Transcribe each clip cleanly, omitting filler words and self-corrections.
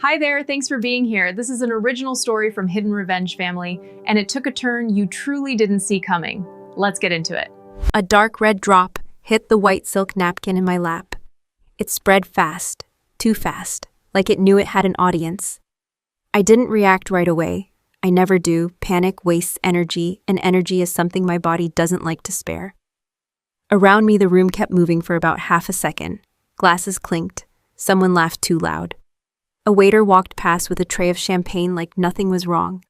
Hi there, thanks for being here. This is an original story from Hidden Revenge Family, and it took a turn you truly didn't see coming. Let's get into it. A dark red drop hit the white silk napkin in my lap. It spread fast, too fast, like it knew it had an audience. I didn't react right away. I never do. Panic wastes energy, and energy is something my body doesn't like to spare. Around me, the room kept moving for about half a second. Glasses clinked. Someone laughed too loud. A waiter walked past with a tray of champagne like nothing was wrong.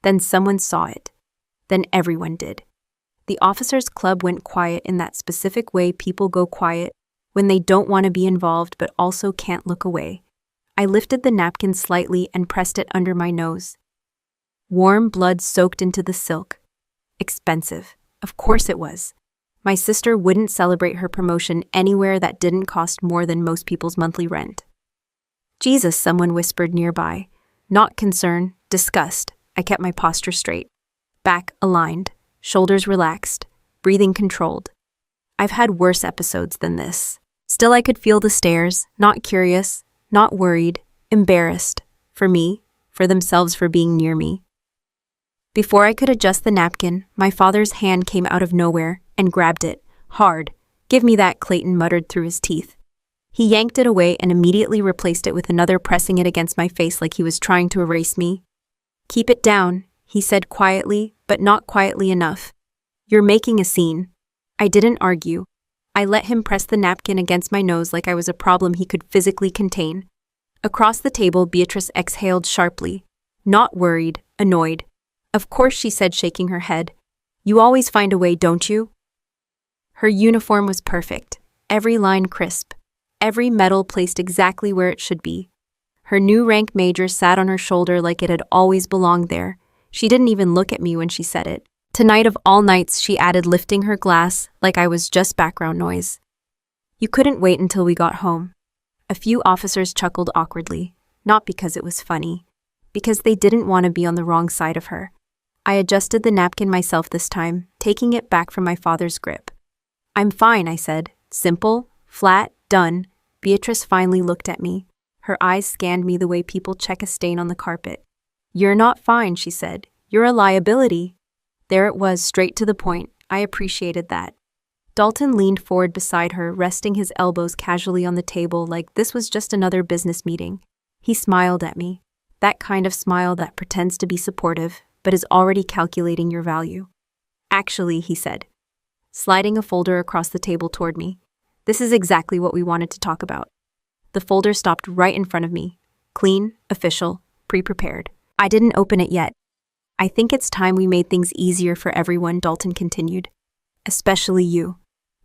Then someone saw it. Then everyone did. The officers' club went quiet in that specific way people go quiet when they don't want to be involved but also can't look away. I lifted the napkin slightly and pressed it under my nose. Warm blood soaked into the silk. Expensive. Of course it was. My sister wouldn't celebrate her promotion anywhere that didn't cost more than most people's monthly rent. Jesus, someone whispered nearby. Not concern, disgust. I kept my posture straight. Back aligned, shoulders relaxed, breathing controlled. I've had worse episodes than this. Still, I could feel the stares, not curious, not worried, embarrassed. For me, for themselves for being near me. Before I could adjust the napkin, my father's hand came out of nowhere and grabbed it, hard. Give me that, Clayton muttered through his teeth. He yanked it away and immediately replaced it with another, pressing it against my face like he was trying to erase me. Keep it down, he said quietly, but not quietly enough. You're making a scene. I didn't argue. I let him press the napkin against my nose like I was a problem he could physically contain. Across the table, Beatrice exhaled sharply. Not worried, annoyed. Of course, she said, shaking her head. You always find a way, don't you? Her uniform was perfect. Every line crisp. Every medal placed exactly where it should be. Her new rank major sat on her shoulder like it had always belonged there. She didn't even look at me when she said it. Tonight of all nights, she added, lifting her glass like I was just background noise. You couldn't wait until we got home. A few officers chuckled awkwardly, not because it was funny, because they didn't want to be on the wrong side of her. I adjusted the napkin myself this time, taking it back from my father's grip. I'm fine, I said. Simple, flat, done. Beatrice finally looked at me. Her eyes scanned me the way people check a stain on the carpet. You're not fine, she said. You're a liability. There it was, straight to the point. I appreciated that. Dalton leaned forward beside her, resting his elbows casually on the table like this was just another business meeting. He smiled at me. That kind of smile that pretends to be supportive, but is already calculating your value. Actually, he said, sliding a folder across the table toward me. This is exactly what we wanted to talk about. The folder stopped right in front of me. Clean, official, pre-prepared. I didn't open it yet. I think it's time we made things easier for everyone, Dalton continued. Especially you.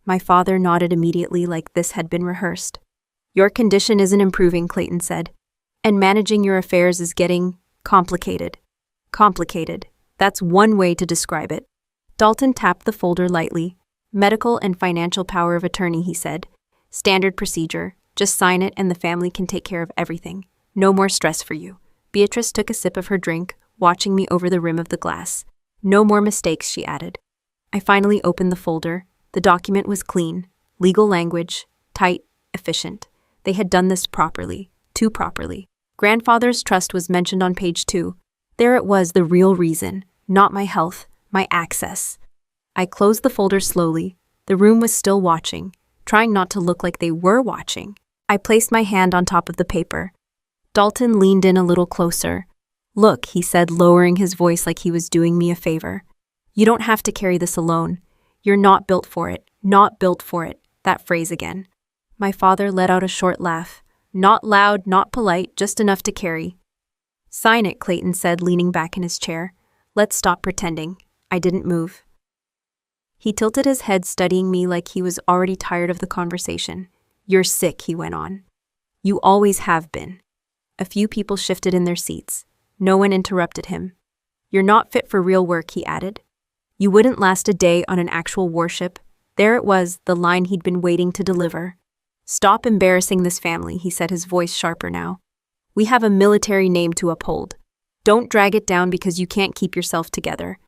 My father nodded immediately like this had been rehearsed. Your condition isn't improving, Clayton said. And managing your affairs is getting complicated. Complicated. That's one way to describe it. Dalton tapped the folder lightly. Medical and financial power of attorney, he said. Standard procedure. Just sign it and the family can take care of everything. No more stress for you. Beatrice took a sip of her drink, watching me over the rim of the glass. No more mistakes, she added. I finally opened the folder. The document was clean. Legal language. Tight. Efficient. They had done this properly. Too properly. Grandfather's trust was mentioned on page 2. There it was, the real reason. Not my health. My access. I closed the folder slowly. The room was still watching, trying not to look like they were watching. I placed my hand on top of the paper. Dalton leaned in a little closer. Look, he said, lowering his voice like he was doing me a favor. You don't have to carry this alone. You're not built for it. Not built for it. That phrase again. My father let out a short laugh. Not loud, not polite, just enough to carry. Sign it, Clayton said, leaning back in his chair. Let's stop pretending. I didn't move. He tilted his head, studying me like he was already tired of the conversation. You're sick, he went on. You always have been. A few people shifted in their seats. No one interrupted him. You're not fit for real work, he added. You wouldn't last a day on an actual warship. There it was, the line he'd been waiting to deliver. Stop embarrassing this family, he said, his voice sharper now. We have a military name to uphold. Don't drag it down because you can't keep yourself together.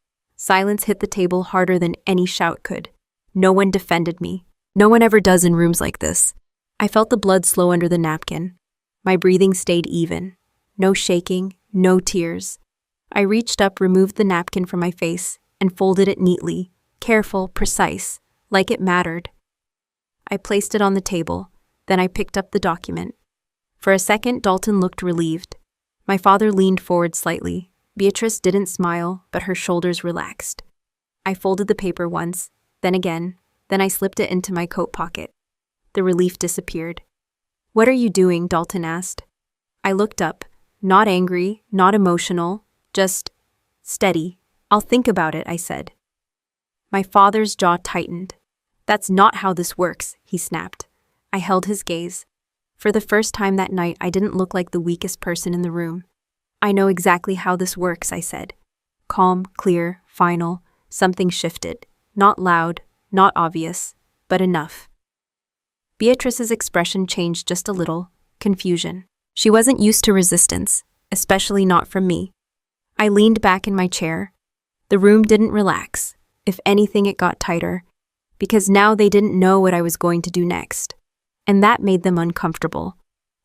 Silence hit the table harder than any shout could. No one defended me. No one ever does in rooms like this. I felt the blood slow under the napkin. My breathing stayed even. No shaking, no tears. I reached up, removed the napkin from my face, and folded it neatly, careful, precise, like it mattered. I placed it on the table, then I picked up the document. For a second, Dalton looked relieved. My father leaned forward slightly. Beatrice didn't smile, but her shoulders relaxed. I folded the paper once, then again, then I slipped it into my coat pocket. The relief disappeared. "What are you doing?" Dalton asked. I looked up, not angry, not emotional, just steady. "I'll think about it," I said. My father's jaw tightened. "That's not how this works," he snapped. I held his gaze. For the first time that night, I didn't look like the weakest person in the room. "I know exactly how this works," I said. Calm, clear, final. Something shifted. Not loud, not obvious, but enough. Beatrice's expression changed just a little. Confusion. She wasn't used to resistance, especially not from me. I leaned back in my chair. The room didn't relax. If anything, it got tighter, because now they didn't know what I was going to do next. And that made them uncomfortable.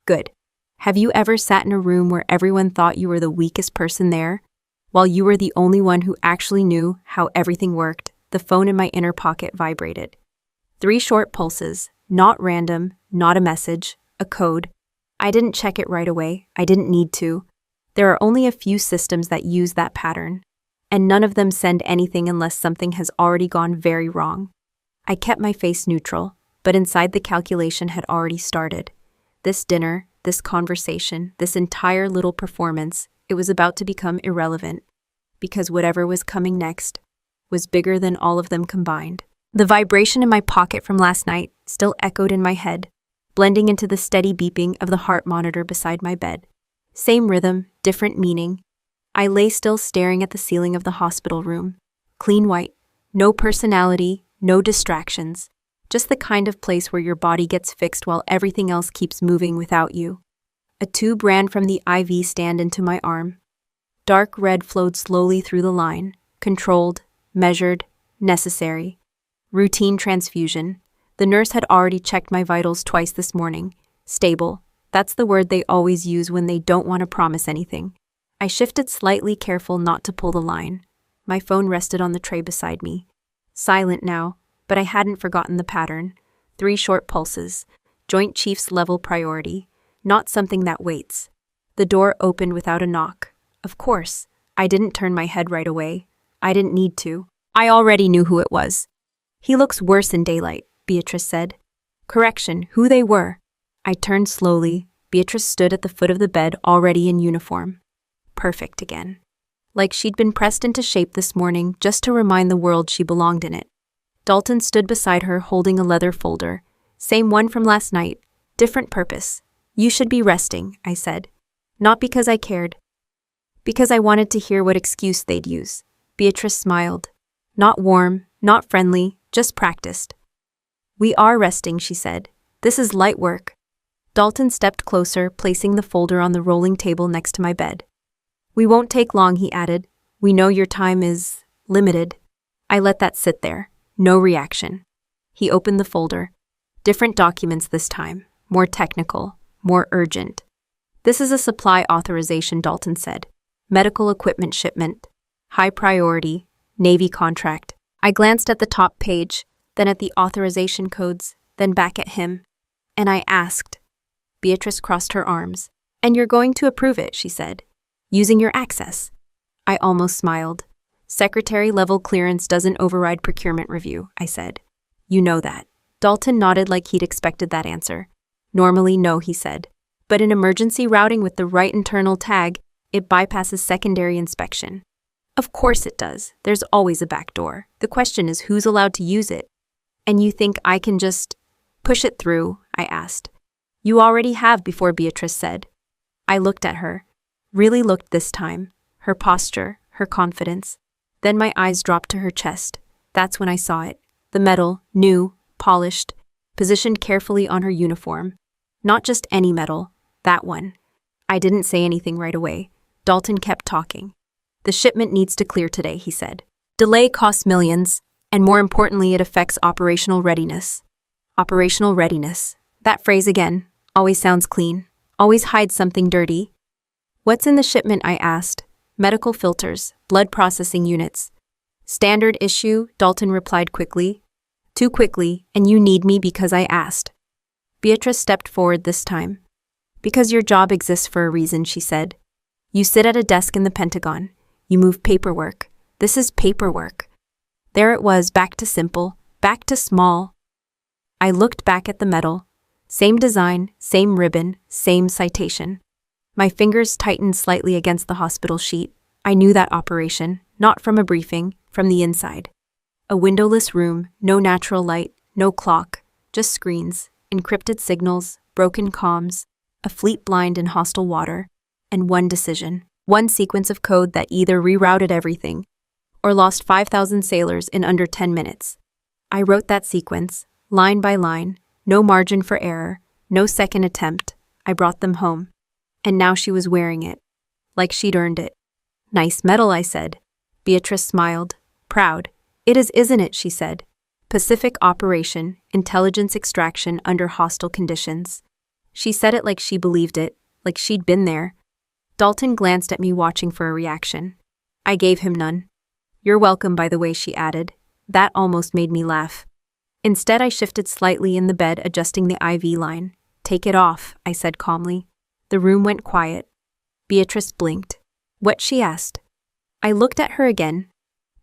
Good. Have you ever sat in a room where everyone thought you were the weakest person there, while you were the only one who actually knew how everything worked? The phone in my inner pocket vibrated. 3 short pulses, not random, not a message, a code. I didn't check it right away. I didn't need to. There are only a few systems that use that pattern, and none of them send anything unless something has already gone very wrong. I kept my face neutral, but inside the calculation had already started. This dinner, this conversation, this entire little performance, it was about to become irrelevant, because whatever was coming next was bigger than all of them combined. The vibration in my pocket from last night still echoed in my head, blending into the steady beeping of the heart monitor beside my bed. Same rhythm, different meaning. I lay still, staring at the ceiling of the hospital room. Clean white, no personality, no distractions, just the kind of place where your body gets fixed while everything else keeps moving without you. A tube ran from the IV stand into my arm. Dark red flowed slowly through the line, controlled, measured, necessary. Routine transfusion. The nurse had already checked my vitals twice this morning. Stable. That's the word they always use when they don't want to promise anything. I shifted slightly, careful not to pull the line. My phone rested on the tray beside me. Silent now, but I hadn't forgotten the pattern. 3 short pulses. Joint Chiefs level priority. Not something that waits. The door opened without a knock. Of course, I didn't turn my head right away. I didn't need to. I already knew who it was. "He looks worse in daylight," Beatrice said. Correction, who they were. I turned slowly. Beatrice stood at the foot of the bed, already in uniform. Perfect again. Like she'd been pressed into shape this morning just to remind the world she belonged in it. Dalton stood beside her, holding a leather folder. Same one from last night. Different purpose. "You should be resting," I said. Not because I cared. Because I wanted to hear what excuse they'd use. Beatrice smiled. Not warm, not friendly, just practiced. "We are resting," she said. "This is light work." Dalton stepped closer, placing the folder on the rolling table next to my bed. "We won't take long," he added. "We know your time is limited." I let that sit there. No reaction. He opened the folder. Different documents this time. More technical. More urgent. "This is a supply authorization," Dalton said. "Medical equipment shipment. High priority. Navy contract." I glanced at the top page, then at the authorization codes, then back at him. And I asked. Beatrice crossed her arms. "And you're going to approve it," she said. "Using your access." I almost smiled. "Secretary-level clearance doesn't override procurement review," I said. "You know that." Dalton nodded like he'd expected that answer. "Normally, no," he said. "But in emergency routing with the right internal tag, it bypasses secondary inspection." "Of course it does. There's always a back door. The question is who's allowed to use it." "And you think I can just push it through?" I asked. "You already have before," Beatrice said. I looked at her. Really looked this time. Her posture, her confidence. Then my eyes dropped to her chest. That's when I saw it. The metal, new, polished, positioned carefully on her uniform. Not just any metal, that one. I didn't say anything right away. Dalton kept talking. "The shipment needs to clear today," he said. "Delay costs millions, and more importantly, it affects operational readiness." Operational readiness. That phrase again. Always sounds clean. Always hides something dirty. What's in the shipment? I asked. Medical filters, blood processing units. Standard issue, Dalton replied quickly. Too quickly, and you need me because I asked. Beatrice stepped forward this time. Because your job exists for a reason, she said. You sit at a desk in the Pentagon. You move paperwork. This is paperwork. There it was, back to simple, back to small. I looked back at the medal. Same design, same ribbon, same citation. My fingers tightened slightly against the hospital sheet. I knew that operation, not from a briefing, from the inside. A windowless room, no natural light, no clock, just screens, encrypted signals, broken comms, a fleet blind in hostile water, and one decision, one sequence of code that either rerouted everything or lost 5,000 sailors in under 10 minutes. I wrote that sequence, line by line, no margin for error, no second attempt. I brought them home. And now she was wearing it, like she'd earned it. Nice medal, I said. Beatrice smiled, proud. It is, isn't it, she said. Pacific operation, intelligence extraction under hostile conditions. She said it like she believed it, like she'd been there. Dalton glanced at me, watching for a reaction. I gave him none. You're welcome, by the way, she added. That almost made me laugh. Instead, I shifted slightly in the bed, adjusting the IV line. Take it off, I said calmly. The room went quiet. Beatrice blinked. What? She asked. I looked at her again.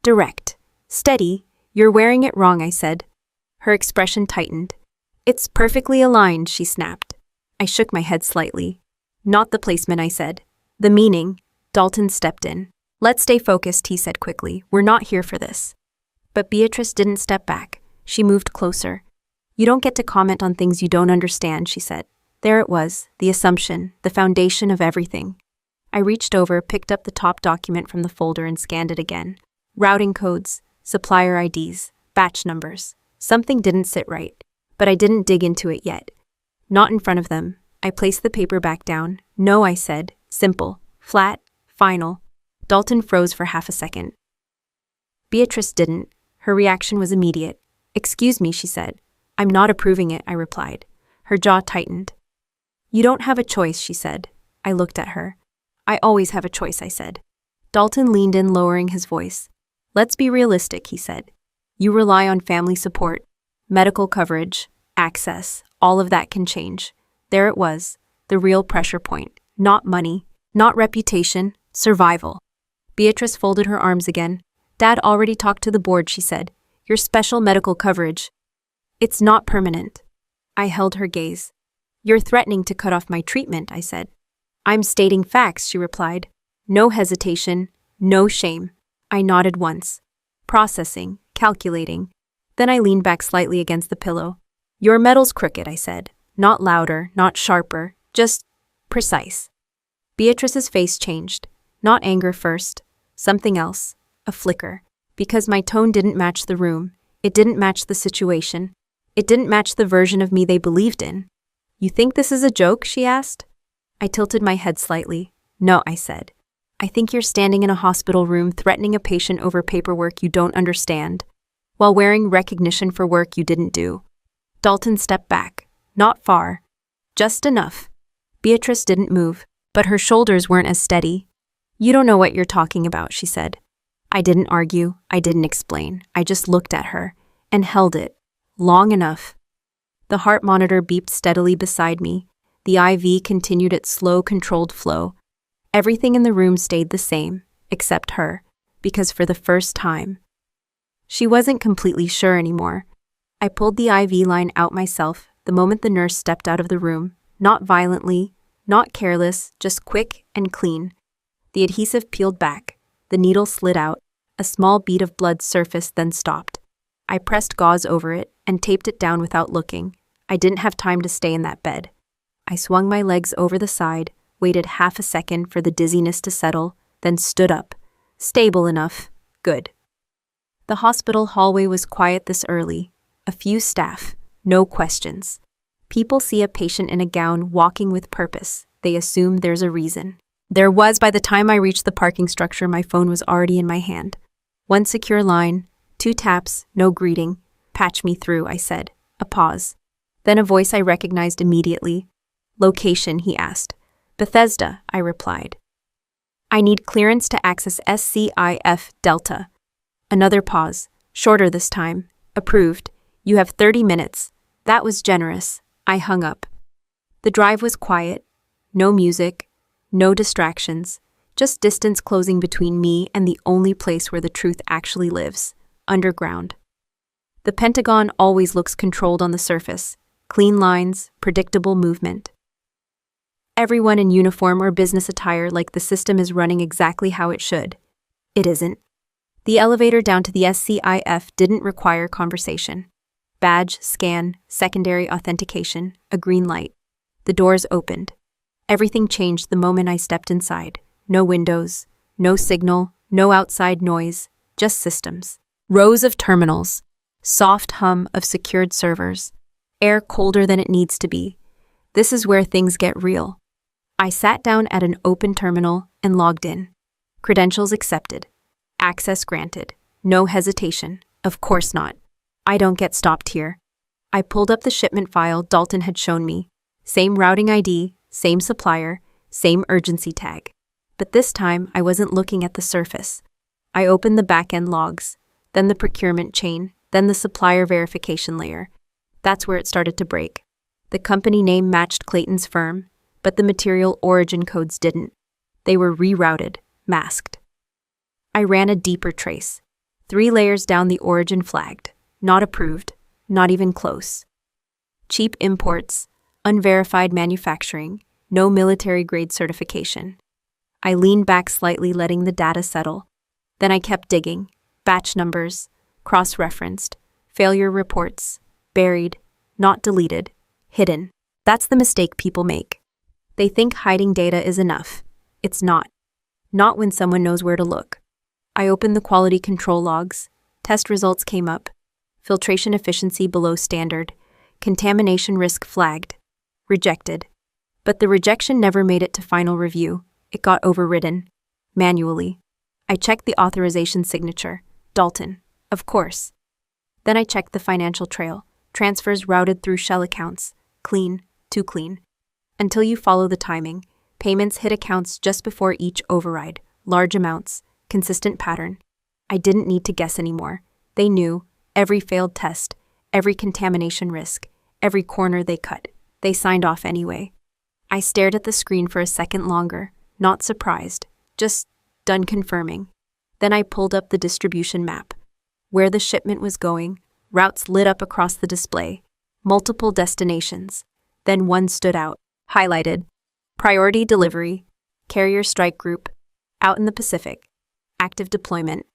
Direct. Steady. You're wearing it wrong, I said. Her expression tightened. It's perfectly aligned, she snapped. I shook my head slightly. Not the placement, I said. The meaning. Dalton stepped in. Let's stay focused, he said quickly. We're not here for this. But Beatrice didn't step back. She moved closer. You don't get to comment on things you don't understand, she said. There it was, the assumption, the foundation of everything. I reached over, picked up the top document from the folder and scanned it again. Routing codes, supplier IDs, batch numbers. Something didn't sit right, but I didn't dig into it yet. Not in front of them. I placed the paper back down. No, I said. Simple, flat, final. Dalton froze for half a second. Beatrice didn't. Her reaction was immediate. Excuse me, she said. I'm not approving it, I replied. Her jaw tightened. You don't have a choice, she said. I looked at her. I always have a choice, I said. Dalton leaned in, lowering his voice. Let's be realistic, he said. You rely on family support, medical coverage, access. All of that can change. There it was, the real pressure point. Not money, not reputation, survival. Beatrice folded her arms again. Dad already talked to the board, she said. Your special medical coverage. It's not permanent. I held her gaze. You're threatening to cut off my treatment, I said. I'm stating facts, she replied. No hesitation, no shame. I nodded once. Processing, calculating. Then I leaned back slightly against the pillow. Your medal's crooked, I said. Not louder, not sharper, just precise. Beatrice's face changed. Not anger first. Something else. A flicker. Because my tone didn't match the room. It didn't match the situation. It didn't match the version of me they believed in. You think this is a joke? She asked. I tilted my head slightly. No, I said. I think you're standing in a hospital room threatening a patient over paperwork you don't understand, while wearing recognition for work you didn't do. Dalton stepped back. Not far. Just enough. Beatrice didn't move, but her shoulders weren't as steady. You don't know what you're talking about, she said. I didn't argue. I didn't explain. I just looked at her and held it. Long enough. The heart monitor beeped steadily beside me. The IV continued its slow, controlled flow. Everything in the room stayed the same, except her, because for the first time, she wasn't completely sure anymore. I pulled the IV line out myself the moment the nurse stepped out of the room, not violently, not careless, just quick and clean. The adhesive peeled back. The needle slid out. A small bead of blood surfaced, then stopped. I pressed gauze over it and taped it down without looking. I didn't have time to stay in that bed. I swung my legs over the side, waited half a second for the dizziness to settle, then stood up. Stable enough. Good. The hospital hallway was quiet this early. A few staff. No questions. People see a patient in a gown walking with purpose. They assume there's a reason. There was. By the time I reached the parking structure, my phone was already in my hand. One secure line, 2 taps, no greeting. Patch me through, I said. A pause. Then a voice I recognized immediately. Location, he asked. Bethesda, I replied. I need clearance to access SCIF Delta. Another pause, shorter this time. Approved. You have 30 minutes. That was generous. I hung up. The drive was quiet. No music. No distractions. Just distance closing between me and the only place where the truth actually lives. Underground. The Pentagon always looks controlled on the surface. Clean lines, predictable movement. Everyone in uniform or business attire like the system is running exactly how it should. It isn't. The elevator down to the SCIF didn't require conversation. Badge, scan, secondary authentication, a green light. The doors opened. Everything changed the moment I stepped inside. No windows, no signal, no outside noise, just systems. Rows of terminals. Soft hum of secured servers. Air colder than it needs to be. This is where things get real. I sat down at an open terminal and logged in. Credentials accepted. Access granted. No hesitation. Of course not. I don't get stopped here. I pulled up the shipment file Dalton had shown me. Same routing ID, same supplier, same urgency tag. But this time, I wasn't looking at the surface. I opened the back-end logs, then the procurement chain, then the supplier verification layer. That's where it started to break. The company name matched Clayton's firm, but the material origin codes didn't. They were rerouted, masked. I ran a deeper trace. 3 layers down, the origin flagged. Not approved, not even close. Cheap imports, unverified manufacturing, no military-grade certification. I leaned back slightly, letting the data settle. Then I kept digging. Batch numbers, cross-referenced, failure reports, buried, not deleted, hidden. That's the mistake people make. They think hiding data is enough. It's not. Not when someone knows where to look. I opened the quality control logs. Test results came up. Filtration efficiency below standard. Contamination risk flagged. Rejected. But the rejection never made it to final review. It got overridden. Manually. I checked the authorization signature. Dalton. Of course. Then I checked the financial trail. Transfers routed through shell accounts. Clean. Too clean. Until you follow the timing. Payments hit accounts just before each override. Large amounts. Consistent pattern. I didn't need to guess anymore. They knew. Every failed test. Every contamination risk. Every corner they cut. They signed off anyway. I stared at the screen for a second longer. Not surprised. Just done confirming. Then I pulled up the distribution map. Where the shipment was going, routes lit up across the display. Multiple destinations. Then one stood out. Highlighted. Priority delivery. Carrier strike group. Out in the Pacific. Active deployment.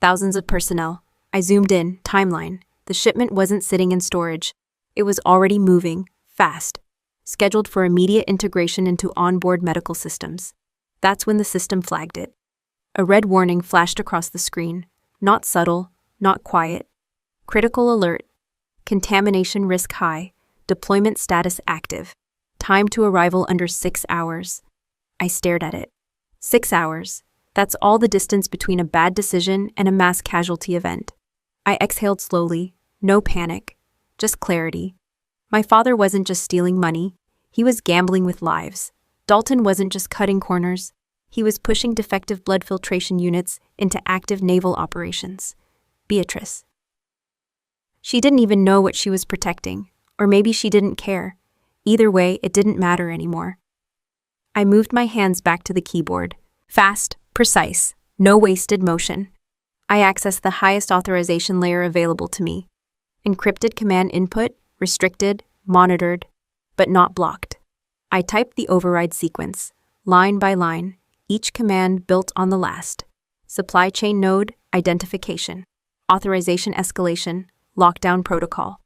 Thousands of personnel. I zoomed in. Timeline. The shipment wasn't sitting in storage. It was already moving. Fast. Scheduled for immediate integration into onboard medical systems. That's when the system flagged it. A red warning flashed across the screen. Not subtle. Not quiet. Critical alert. Contamination risk high. Deployment status active. Time to arrival under 6 hours. I stared at it. 6 hours. That's all the distance between a bad decision and a mass casualty event. I exhaled slowly. No panic. Just clarity. My father wasn't just stealing money. He was gambling with lives. Dalton wasn't just cutting corners. He was pushing defective blood filtration units into active naval operations. Beatrice. She didn't even know what she was protecting, or maybe she didn't care. Either way, it didn't matter anymore. I moved my hands back to the keyboard. Fast, precise, no wasted motion. I accessed the highest authorization layer available to me. Encrypted command input, restricted, monitored, but not blocked. I typed the override sequence, line by line, each command built on the last. Supply chain node, identification. Authorization escalation, lockdown protocol.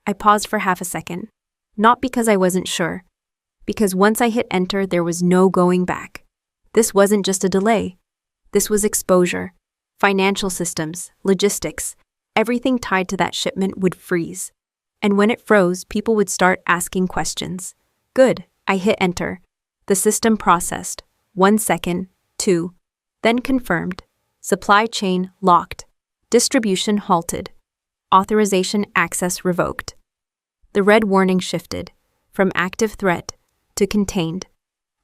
I paused for half a second. Not because I wasn't sure. Because once I hit enter, there was no going back. This wasn't just a delay. This was exposure. Financial systems, logistics, everything tied to that shipment would freeze. And when it froze, people would start asking questions. Good, I hit enter. The system processed. 1 second, 2. Then confirmed. Supply chain locked. Distribution halted. Authorization access revoked. The red warning shifted from active threat to contained.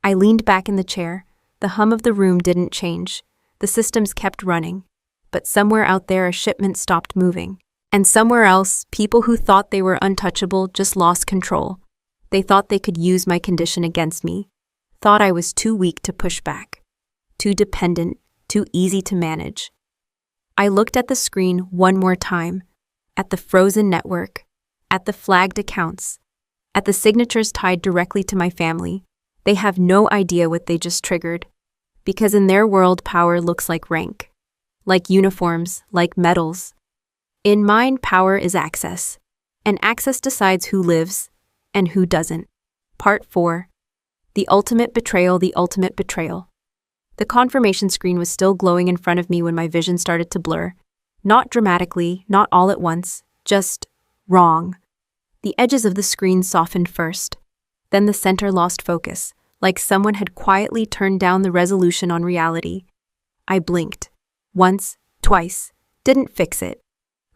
I leaned back in the chair, The hum of the room didn't change. The systems kept running. But somewhere out there, a shipment stopped moving. And somewhere else, people who thought they were untouchable just lost control. They thought they could use my condition against me. Thought I was too weak to push back. Too dependent, too easy to manage. I looked at the screen one more time. At the frozen network. At the flagged accounts. At the signatures tied directly to my family. They have no idea what they just triggered. Because in their world, power looks like rank. Like uniforms, like medals. In mine, power is access. And access decides who lives and who doesn't. Part 4. The ultimate betrayal, the ultimate betrayal. The confirmation screen was still glowing in front of me when my vision started to blur. Not dramatically, not all at once, just wrong. The edges of the screen softened first. Then the center lost focus, like someone had quietly turned down the resolution on reality. I blinked. Once, twice. Didn't fix it.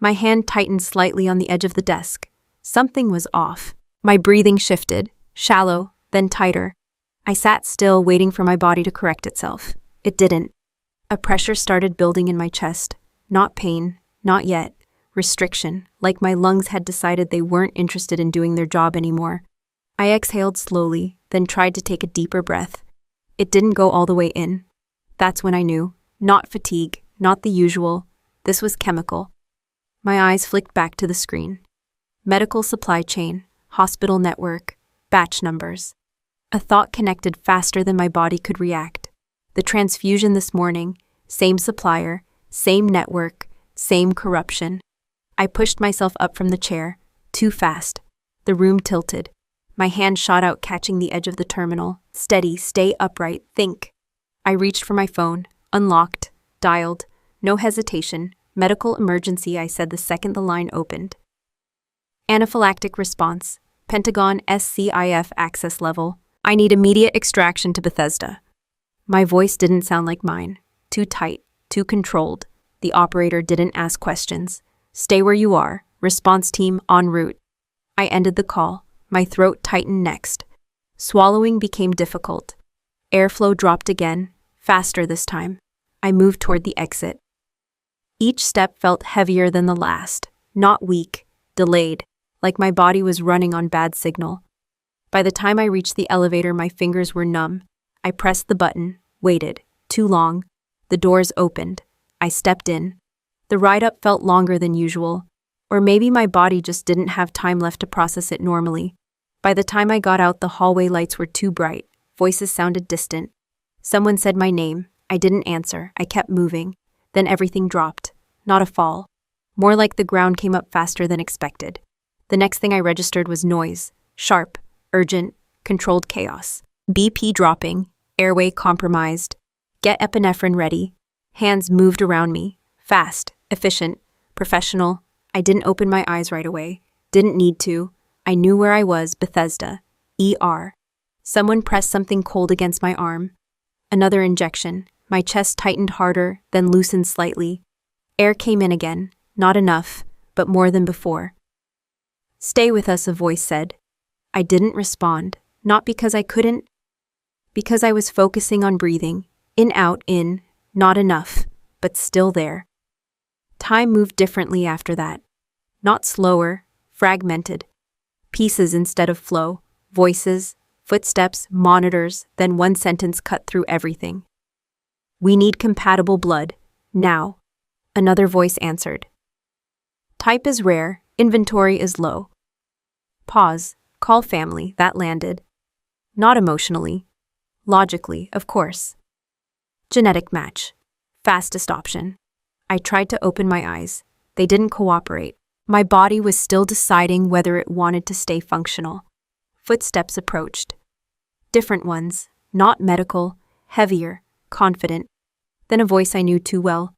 My hand tightened slightly on the edge of the desk. Something was off. My breathing shifted, shallow, then tighter. I sat still, waiting for my body to correct itself. It didn't. A pressure started building in my chest. Not pain, not yet. Restriction, like my lungs had decided they weren't interested in doing their job anymore. I exhaled slowly, then tried to take a deeper breath. It didn't go all the way in. That's when I knew. Not fatigue, not the usual. This was chemical. My eyes flicked back to the screen. Medical supply chain, hospital network, batch numbers. A thought connected faster than my body could react. The transfusion this morning, same supplier, same network, same corruption. I pushed myself up from the chair, too fast. The room tilted. My hand shot out, catching the edge of the terminal. Steady, stay upright, think. I reached for my phone, unlocked, dialed. No hesitation. Medical emergency, I said the second the line opened. Anaphylactic response. Pentagon SCIF access level. I need immediate extraction to Bethesda. My voice didn't sound like mine. Too tight, too controlled. The operator didn't ask questions. Stay where you are. Response team en route. I ended the call. My throat tightened next. Swallowing became difficult. Airflow dropped again, faster this time. I moved toward the exit. Each step felt heavier than the last. Not weak, delayed, like my body was running on bad signal. By the time I reached the elevator, my fingers were numb. I pressed the button, waited. Too long. The doors opened. I stepped in. The ride up felt longer than usual. Or maybe my body just didn't have time left to process it normally. By the time I got out, the hallway lights were too bright. Voices sounded distant. Someone said my name. I didn't answer. I kept moving. Then everything dropped. Not a fall. More like the ground came up faster than expected. The next thing I registered was noise. Sharp, urgent, controlled chaos. BP dropping. Airway compromised. Get epinephrine ready. Hands moved around me. Fast, efficient, professional. I didn't open my eyes right away. Didn't need to. I knew where I was, Bethesda. ER. Someone pressed something cold against my arm. Another injection. My chest tightened harder, then loosened slightly. Air came in again. Not enough, but more than before. Stay with us, a voice said. I didn't respond. Not because I couldn't. Because I was focusing on breathing. In, out, in. Not enough, but still there. Time moved differently after that. Not slower, fragmented. Pieces instead of flow. Voices, footsteps, monitors, then one sentence cut through everything. We need compatible blood. Now. Another voice answered. Type is rare, inventory is low. Pause. Call family, that landed. Not emotionally. Logically, of course. Genetic match. Fastest option. I tried to open my eyes. They didn't cooperate. My body was still deciding whether it wanted to stay functional. Footsteps approached. Different ones, not medical, heavier, confident. Then a voice I knew too well.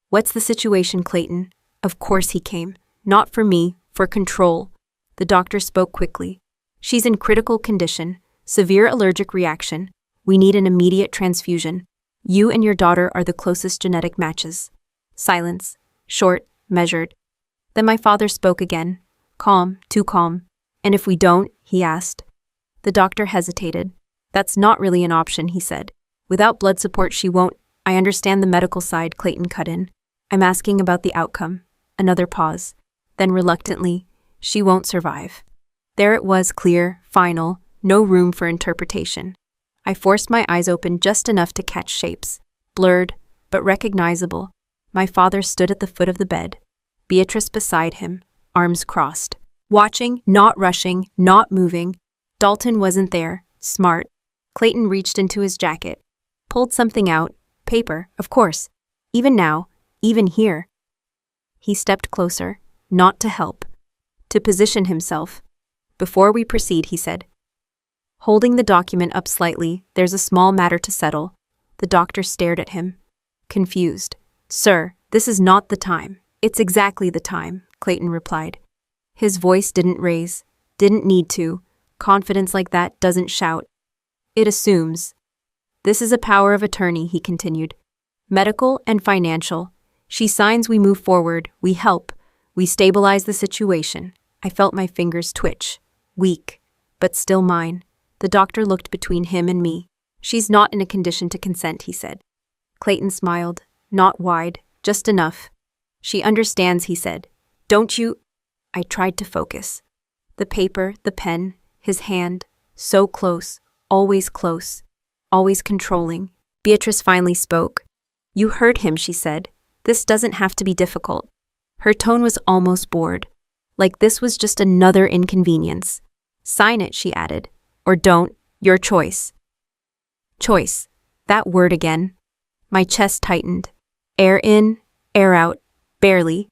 What's the situation, Clayton? Of course he came. Not for me, for control. The doctor spoke quickly. She's in critical condition, severe allergic reaction. We need an immediate transfusion. You and your daughter are the closest genetic matches. Silence. Short, measured. Then my father spoke again. Calm, too calm. And if we don't? He asked. The doctor hesitated. That's not really an option, he said. Without blood support, she won't. I understand the medical side, Clayton cut in. I'm asking about the outcome. Another pause. Then reluctantly, she won't survive. There it was, clear, final, no room for interpretation. I forced my eyes open just enough to catch shapes. Blurred, but recognizable. My father stood at the foot of the bed. Beatrice beside him, arms crossed. Watching, not rushing, not moving. Dalton wasn't there, smart. Clayton reached into his jacket. Pulled something out. Paper, of course. Even now, even here. He stepped closer, not to help, to position himself. Before we proceed, he said. Holding the document up slightly, there's a small matter to settle. The doctor stared at him, confused. Sir, this is not the time. It's exactly the time, Clayton replied. His voice didn't raise, didn't need to. Confidence like that doesn't shout. It assumes. This is a power of attorney, he continued. Medical and financial. She signs, we move forward, we help, we stabilize the situation. I felt my fingers twitch. Weak, but still mine. The doctor looked between him and me. She's not in a condition to consent, he said. Clayton smiled, not wide, just enough. She understands, he said. Don't you? I tried to focus. The paper, the pen, his hand, so close, always controlling. Beatrice finally spoke. You heard him, she said. This doesn't have to be difficult. Her tone was almost bored, like this was just another inconvenience. Sign it, she added. Or don't, your choice. Choice. That word again. My chest tightened. Air in, air out, barely.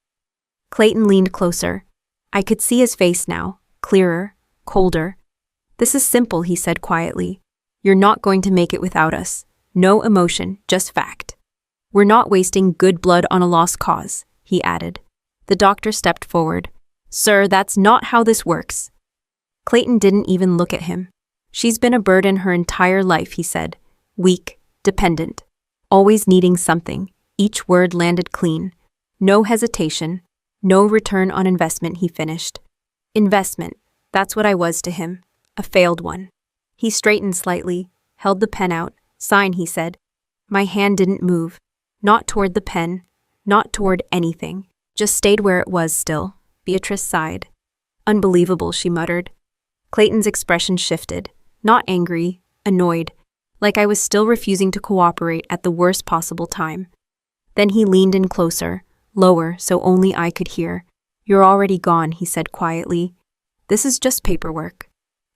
Clayton leaned closer. I could see his face now, clearer, colder. This is simple, he said quietly. You're not going to make it without us. No emotion, just fact. We're not wasting good blood on a lost cause, he added. The doctor stepped forward. Sir, that's not how this works. Clayton didn't even look at him. She's been a burden her entire life, he said. Weak, dependent, always needing something. Each word landed clean. No hesitation, no return on investment, he finished. Investment, that's what I was to him. A failed one. He straightened slightly, held the pen out. Sign, he said. My hand didn't move. Not toward the pen, not toward anything. Just stayed where it was still. Beatrice sighed. Unbelievable, she muttered. Clayton's expression shifted. Not angry, annoyed, like I was still refusing to cooperate at the worst possible time. Then he leaned in closer, lower so only I could hear. You're already gone, he said quietly. This is just paperwork.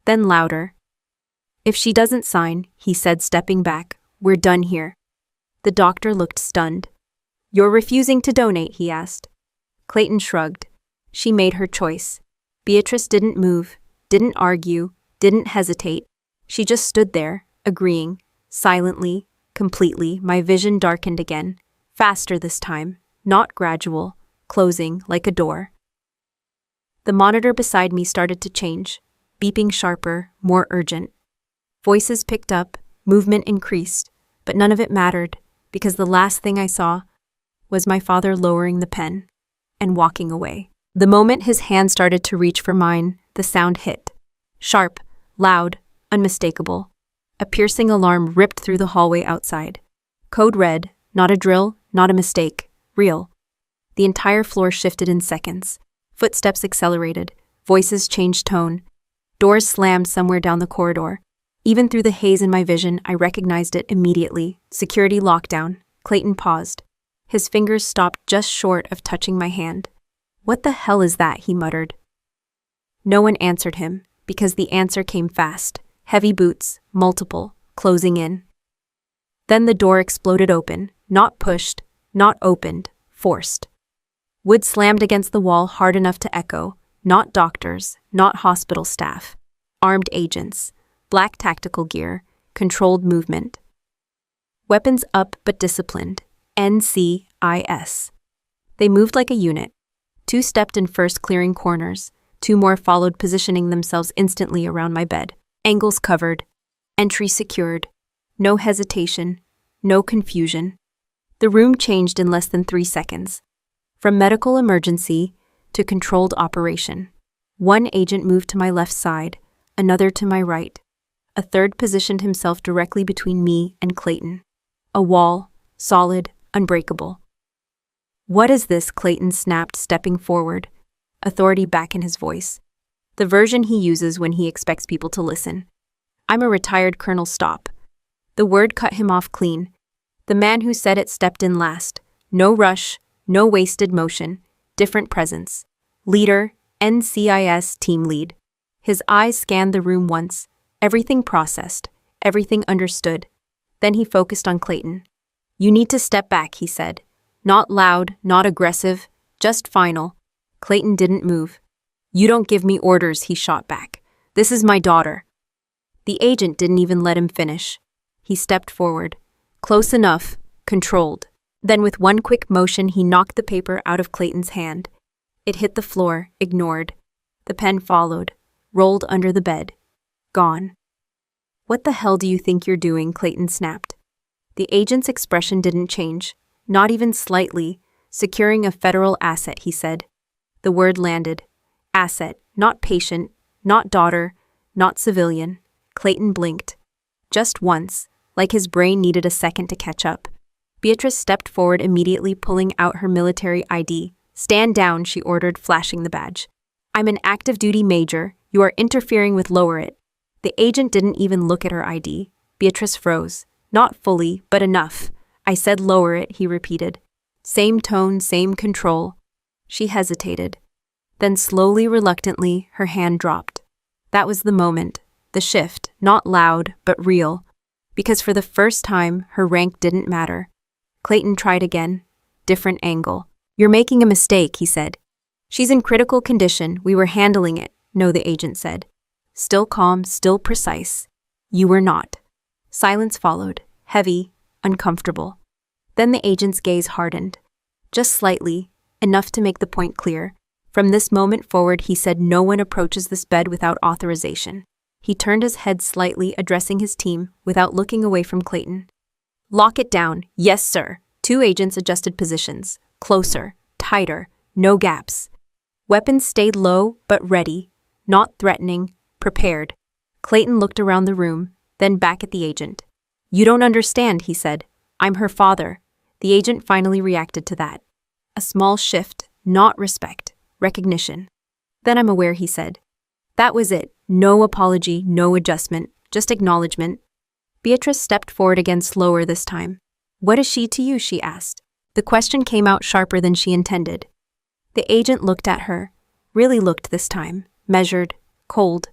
Then louder. If she doesn't sign, he said stepping back, we're done here. The doctor looked stunned. You're refusing to donate, he asked. Clayton shrugged. She made her choice. Beatrice didn't move, didn't argue, didn't hesitate. She just stood there, agreeing, silently, completely. My vision darkened again, faster this time, not gradual, closing like a door. The monitor beside me started to change, beeping sharper, more urgent. Voices picked up, movement increased, but none of it mattered, because the last thing I saw was my father lowering the pen and walking away. The moment his hand started to reach for mine, the sound hit. Sharp, loud, unmistakable. A piercing alarm ripped through the hallway outside. Code red, not a drill, not a mistake, real. The entire floor shifted in seconds. Footsteps accelerated, voices changed tone. Doors slammed somewhere down the corridor. Even through the haze in my vision, I recognized it immediately. Security lockdown. Clayton paused. His fingers stopped just short of touching my hand. What the hell is that? He muttered. No one answered him, because the answer came fast. Heavy boots, multiple, closing in. Then the door exploded open, not pushed, not opened, forced. Wood slammed against the wall hard enough to echo. Not doctors, not hospital staff. Armed agents, black tactical gear, controlled movement. Weapons up but disciplined. NCIS. They moved like a unit. 2 stepped in first, clearing corners. 2 more followed, positioning themselves instantly around my bed. Angles covered. Entry secured. No hesitation. No confusion. The room changed in less than 3 seconds. From medical emergency to controlled operation. 1 agent moved to my left side, another to my right. A third positioned himself directly between me and Clayton. A wall, solid, unbreakable. "What is this?" Clayton snapped, stepping forward, authority back in his voice. The version he uses when he expects people to listen. "I'm a retired colonel." Stop. The word cut him off clean. The man who said it stepped in last. No rush, no wasted motion, different presence. Leader, NCIS team lead. His eyes scanned the room once, everything processed, everything understood. Then he focused on Clayton. "You need to step back," he said. Not loud, not aggressive, just final. Clayton didn't move. "You don't give me orders," he shot back. "This is my daughter." The agent didn't even let him finish. He stepped forward. Close enough, controlled. Then with one quick motion, he knocked the paper out of Clayton's hand. It hit the floor, ignored. The pen followed, rolled under the bed. Gone. "What the hell do you think you're doing?" Clayton snapped. The agent's expression didn't change, not even slightly. "Securing a federal asset," he said. The word landed. Asset, not patient, not daughter, not civilian. Clayton blinked. Just once, like his brain needed a second to catch up. Beatrice stepped forward immediately, pulling out her military ID. "Stand down," she ordered, flashing the badge. "I'm an active duty major. You are interfering with lower it." The agent didn't even look at her ID. Beatrice froze. "Not fully, but enough." "I said lower it," he repeated. Same tone, same control. She hesitated. Then slowly, reluctantly, her hand dropped. That was the moment. The shift, not loud, but real. Because for the first time, her rank didn't matter. Clayton tried again. Different angle. "You're making a mistake," he said. "She's in critical condition. We were handling it." "No," the agent said. Still calm, still precise. "You were not." Silence followed, heavy, uncomfortable. Then the agent's gaze hardened. Just slightly, enough to make the point clear. From this moment forward, he said, "No one approaches this bed without authorization." He turned his head slightly, addressing his team, without looking away from Clayton. "Lock it down." "Yes, sir." Two agents adjusted positions. Closer, tighter, no gaps. Weapons stayed low, but ready. Not threatening, prepared. Clayton looked around the room, then back at the agent. "You don't understand," he said. "I'm her father." The agent finally reacted to that. A small shift, not respect, recognition. "Then I'm aware," he said. That was it. No apology, no adjustment, just acknowledgement. Beatrice stepped forward again, slower this time. "What is she to you?" she asked. The question came out sharper than she intended. The agent looked at her, really looked this time, measured, cold.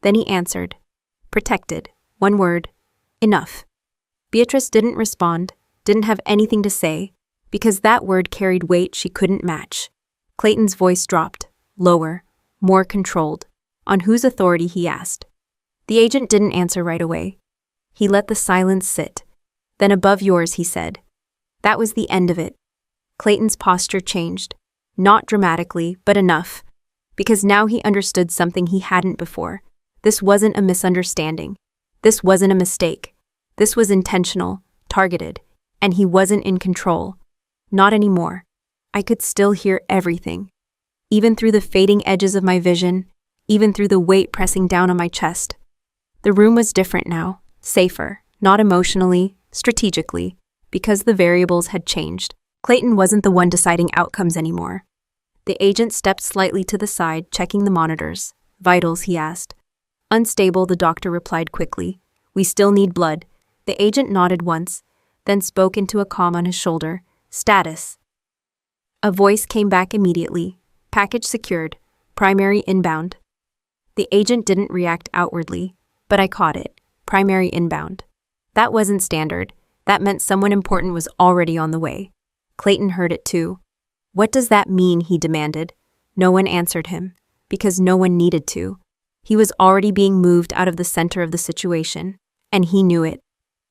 Then he answered. Protected. One word. Enough. Beatrice didn't respond, didn't have anything to say, because that word carried weight she couldn't match. Clayton's voice dropped, lower, more controlled. "On whose authority?" he asked. The agent didn't answer right away. He let the silence sit. Then "above yours," he said. That was the end of it. Clayton's posture changed. Not dramatically, but enough. Because now he understood something he hadn't before. This wasn't a misunderstanding. This wasn't a mistake. This was intentional, targeted, and he wasn't in control. Not anymore. I could still hear everything. Even through the fading edges of my vision, even through the weight pressing down on my chest. The room was different now, safer, not emotionally, strategically, because the variables had changed. Clayton wasn't the one deciding outcomes anymore. The agent stepped slightly to the side, checking the monitors. "Vitals," he asked. "Unstable," the doctor replied quickly. "We still need blood." The agent nodded once, then spoke into a comm on his shoulder. "Status." A voice came back immediately. "Package secured. Primary inbound." The agent didn't react outwardly, but I caught it. Primary inbound. That wasn't standard. That meant someone important was already on the way. Clayton heard it too. "What does that mean?" he demanded. No one answered him, because no one needed to. He was already being moved out of the center of the situation, and he knew it.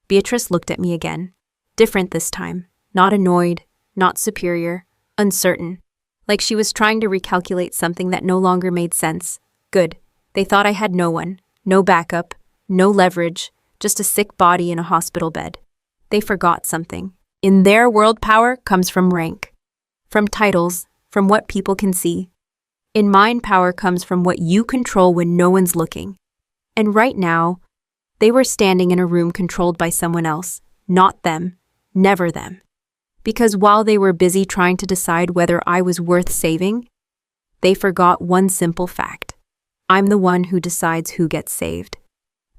Beatrice looked at me again. Different this time. Not annoyed, not superior, uncertain. Like she was trying to recalculate something that no longer made sense. Good. They thought I had no one, no backup, no leverage, just a sick body in a hospital bed. They forgot something. In their world, power comes from rank, from titles, from what people can see. In mine, power comes from what you control when no one's looking. And right now, They were standing in a room controlled by someone else, not them, never them. Because while they were busy trying to decide whether I was worth saving, they forgot one simple fact. I'm the one who decides who gets saved.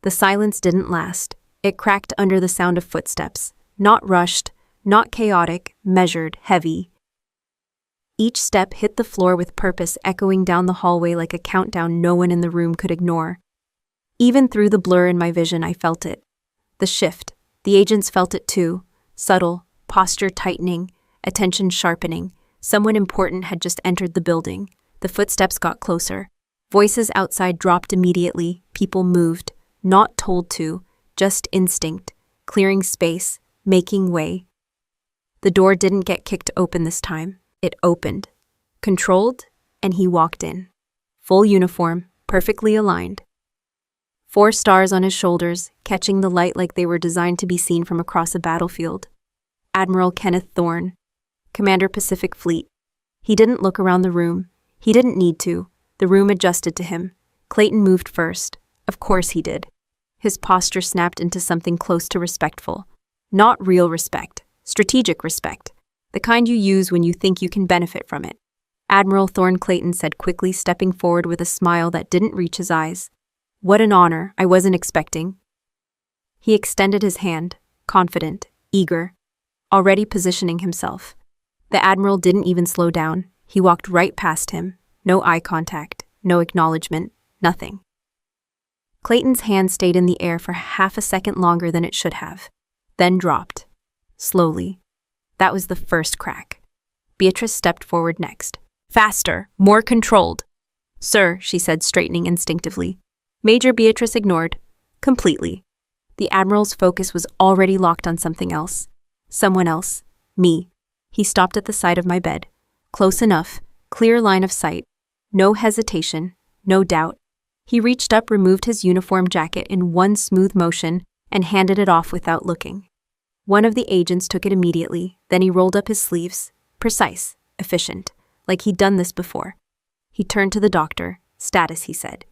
The silence didn't last. It cracked under the sound of footsteps, not rushed, not chaotic, measured, heavy. Each step hit the floor with purpose, echoing down the hallway like a countdown no one in the room could ignore. Even through the blur in my vision, I felt it. The shift. The agents felt it too. Subtle, posture tightening, attention sharpening. Someone important had just entered the building. The footsteps got closer. Voices outside dropped immediately. People moved, not told to, just instinct, clearing space, making way. The door didn't get kicked open this time. It opened. Controlled, and he walked in. Full uniform, perfectly aligned. 4 stars on his shoulders, catching the light like they were designed to be seen from across a battlefield. Admiral Kenneth Thorne, Commander Pacific Fleet. He didn't look around the room. He didn't need to. The room adjusted to him. Clayton moved first. Of course he did. His posture snapped into something close to respectful. Not real respect, strategic respect. The kind you use when you think you can benefit from it. Admiral Thorne, Clayton said quickly, stepping forward with a smile that didn't reach his eyes. What an honor, I wasn't expecting. He extended his hand, confident, eager, already positioning himself. The Admiral didn't even slow down. He walked right past him. No eye contact, no acknowledgement, nothing. Clayton's hand stayed in the air for half a second longer than it should have, then dropped. Slowly. That was the first crack. Beatrice stepped forward next. Faster, more controlled. Sir, she said, straightening instinctively. Major Beatrice ignored. Completely. The Admiral's focus was already locked on something else. Someone else. Me. He stopped at the side of my bed. Close enough. Clear line of sight. No hesitation. No doubt. He reached up, removed his uniform jacket in one smooth motion, and handed it off without looking. One of the agents took it immediately, then he rolled up his sleeves. Precise. Efficient. Like he'd done this before. He turned to the doctor. Status, he said.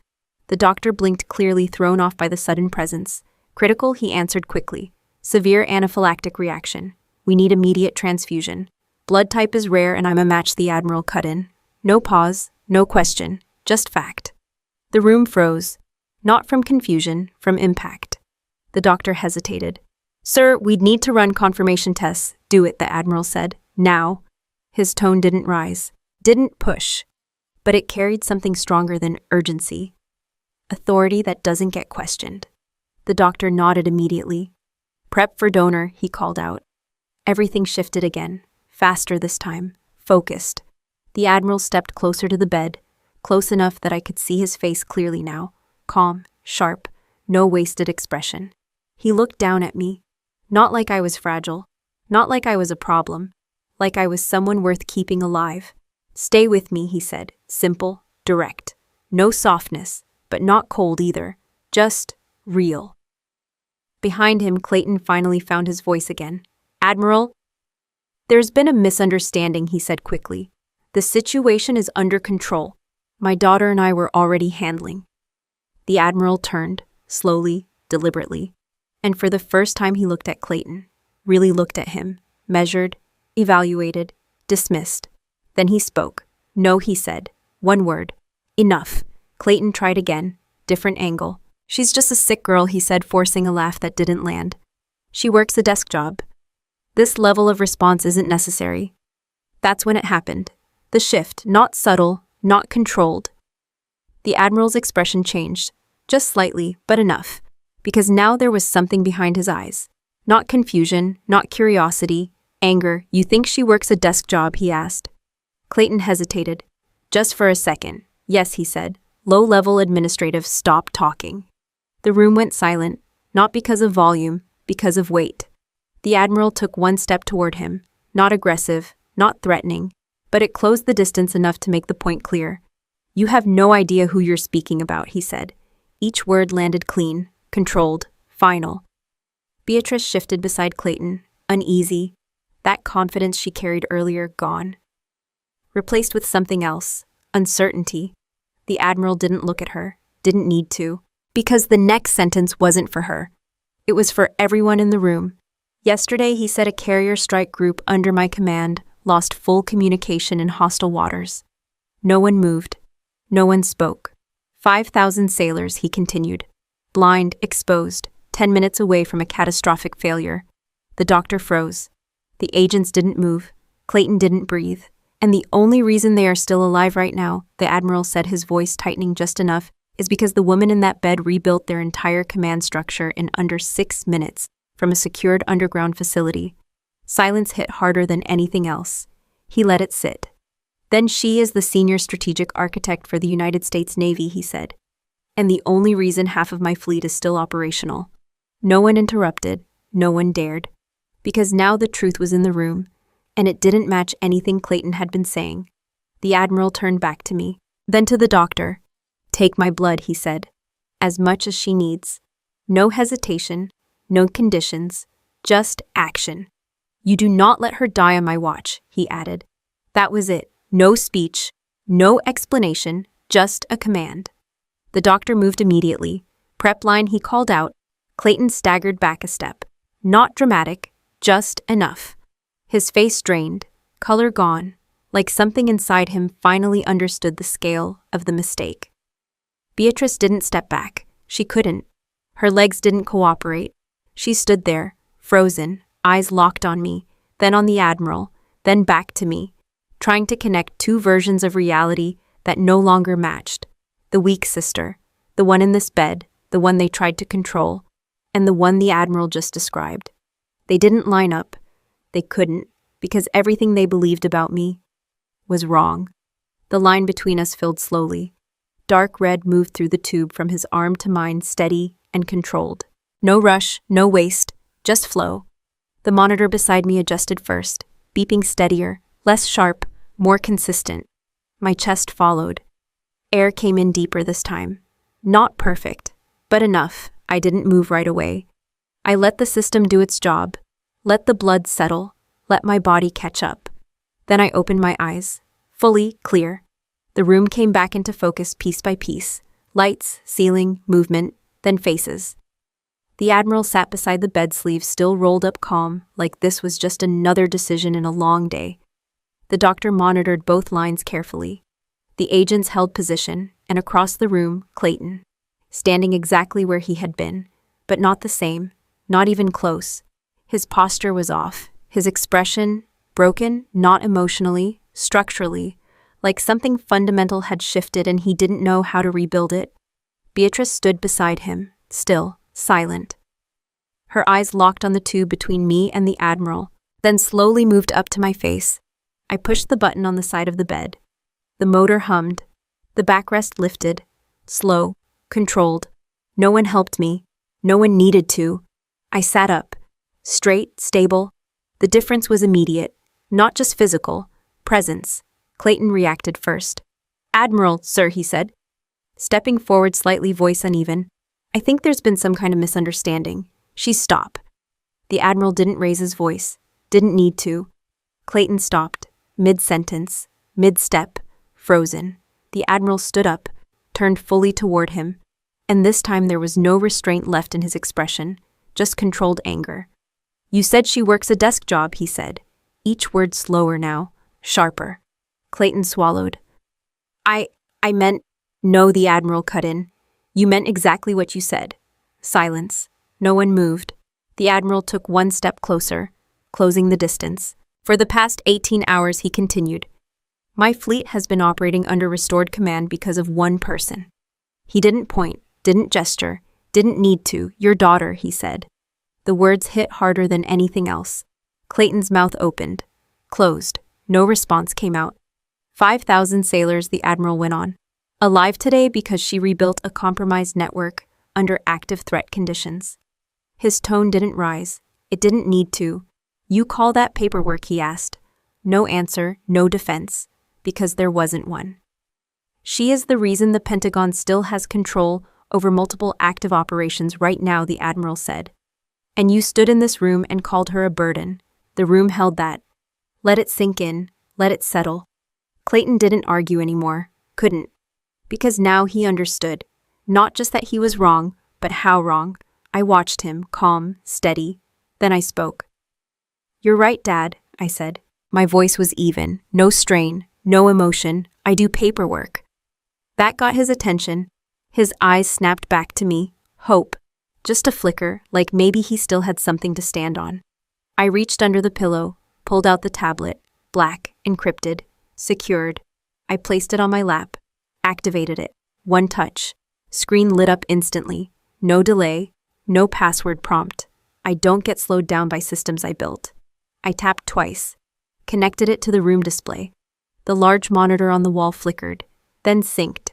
The doctor blinked, clearly thrown off by the sudden presence. Critical, he answered quickly. Severe anaphylactic reaction. We need immediate transfusion. Blood type is rare and I'm a match, the Admiral cut in. No pause, no question, just fact. The room froze. Not from confusion, from impact. The doctor hesitated. Sir, we'd need to run confirmation tests. Do it, the Admiral said. Now. His tone didn't rise, didn't push, but it carried something stronger than urgency. Authority that doesn't get questioned. The doctor nodded immediately. Prep for donor, he called out. Everything shifted again, faster this time, focused. The Admiral stepped closer to the bed, close enough that I could see his face clearly now, calm, sharp, no wasted expression. He looked down at me, not like I was fragile, not like I was a problem, like I was someone worth keeping alive. Stay with me, he said, simple, direct. No softness, but not cold either, just real. Behind him, Clayton finally found his voice again. Admiral? There's been a misunderstanding, he said quickly. The situation is under control. My daughter and I were already handling. The Admiral turned, slowly, deliberately, and for the first time he looked at Clayton, really looked at him, measured, evaluated, dismissed. Then he spoke. No, he said. One word. Enough. Clayton tried again, different angle. She's just a sick girl, he said, forcing a laugh that didn't land. She works a desk job. This level of response isn't necessary. That's when it happened. The shift, not subtle, not controlled. The Admiral's expression changed, just slightly, but enough, because now there was something behind his eyes. Not confusion, not curiosity, anger. You think she works a desk job, he asked. Clayton hesitated. Just for a second. Yes, he said. Low-level administrative, stop talking. The room went silent, not because of volume, because of weight. The Admiral took one step toward him, not aggressive, not threatening, but it closed the distance enough to make the point clear. You have no idea who you're speaking about, he said. Each word landed clean, controlled, final. Beatrice shifted beside Clayton, uneasy, that confidence she carried earlier gone. Replaced with something else, uncertainty. The Admiral didn't look at her, didn't need to. Because the next sentence wasn't for her. It was for everyone in the room. Yesterday, he said a carrier strike group under my command lost full communication in hostile waters. No one moved. No one spoke. 5,000 sailors, he continued. Blind, exposed, 10 minutes away from a catastrophic failure. The doctor froze. The agents didn't move. Clayton didn't breathe. And the only reason they are still alive right now, the Admiral said, his voice tightening just enough, is because the woman in that bed rebuilt their entire command structure in under 6 minutes from a secured underground facility. Silence hit harder than anything else. He let it sit. Then she is the senior strategic architect for the United States Navy, he said. And the only reason half of my fleet is still operational. No one interrupted. No one dared. Because now the truth was in the room, and it didn't match anything Clayton had been saying. The Admiral turned back to me, then to the doctor. Take my blood, he said. As much as she needs. No hesitation, no conditions, just action. You do not let her die on my watch, he added. That was it. No speech, no explanation, just a command. The doctor moved immediately. Prep line, he called out. Clayton staggered back a step. Not dramatic, just enough. His face drained, color gone, like something inside him finally understood the scale of the mistake. Beatrice didn't step back. She couldn't. Her legs didn't cooperate. She stood there, frozen, eyes locked on me, then on the Admiral, then back to me, trying to connect two versions of reality that no longer matched. The weak sister, the one in this bed, the one they tried to control, and the one the Admiral just described. They didn't line up. They couldn't, because everything they believed about me was wrong. The line between us filled slowly. Dark red moved through the tube from his arm to mine, steady and controlled. No rush, no waste, just flow. The monitor beside me adjusted first, beeping steadier, less sharp, more consistent. My chest followed. Air came in deeper this time. Not perfect, but enough. I didn't move right away. I let the system do its job. Let the blood settle. Let my body catch up. Then I opened my eyes. Fully clear. The room came back into focus piece by piece. Lights, ceiling, movement, then faces. The Admiral sat beside the bed sleeve, still rolled up calm, like this was just another decision in a long day. The doctor monitored both lines carefully. The agents held position, and across the room, Clayton, standing exactly where he had been, but not the same, not even close. His posture was off, his expression broken, not emotionally, structurally, like something fundamental had shifted and he didn't know how to rebuild it. Beatrice stood beside him, still, silent. Her eyes locked on the tube between me and the Admiral, then slowly moved up to my face. I pushed the button on the side of the bed. The motor hummed. The backrest lifted. Slow, controlled. No one helped me. No one needed to. I sat up. Straight, stable. The difference was immediate. Not just physical. Presence. Clayton reacted first. Admiral, sir, he said. Stepping forward slightly, voice uneven. I think there's been some kind of misunderstanding. Stop. The Admiral didn't raise his voice. Didn't need to. Clayton stopped. Mid-sentence. Mid-step. Frozen. The Admiral stood up, turned fully toward him, and this time there was no restraint left in his expression, just controlled anger. You said she works a desk job, he said, each word slower now, sharper. Clayton swallowed. I meant... No, the Admiral cut in. You meant exactly what you said. Silence. No one moved. The Admiral took one step closer, closing the distance. For the past 18 hours, he continued. My fleet has been operating under restored command because of one person. He didn't point, didn't gesture, didn't need to. Your daughter, he said. The words hit harder than anything else. Clayton's mouth opened, closed. No response came out. 5,000 sailors, the Admiral went on. Alive today because she rebuilt a compromised network under active threat conditions. His tone didn't rise. It didn't need to. You call that paperwork, he asked. No answer, no defense, because there wasn't one. She is the reason the Pentagon still has control over multiple active operations right now, the Admiral said. And you stood in this room and called her a burden. The room held that. Let it sink in, let it settle. Clayton didn't argue anymore, couldn't. Because now he understood. Not just that he was wrong, but how wrong. I watched him, calm, steady. Then I spoke. "You're right, Dad," I said. My voice was even, no strain, no emotion. "I do paperwork." That got his attention. His eyes snapped back to me. Hope. Just a flicker, like maybe he still had something to stand on. I reached under the pillow, pulled out the tablet, black, encrypted, secured. I placed it on my lap, activated it. One touch. Screen lit up instantly. No delay, no password prompt. I don't get slowed down by systems I built. I tapped twice, connected it to the room display. The large monitor on the wall flickered, then synced.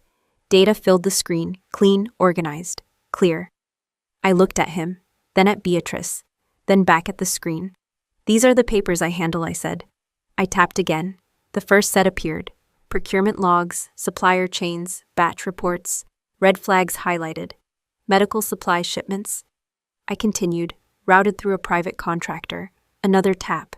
Data filled the screen, clean, organized, clear. I looked at him, then at Beatrice, then back at the screen. "These are the papers I handle," I said. I tapped again. The first set appeared. Procurement logs, supplier chains, batch reports, red flags highlighted, medical supply shipments. I continued, routed through a private contractor. Another tap.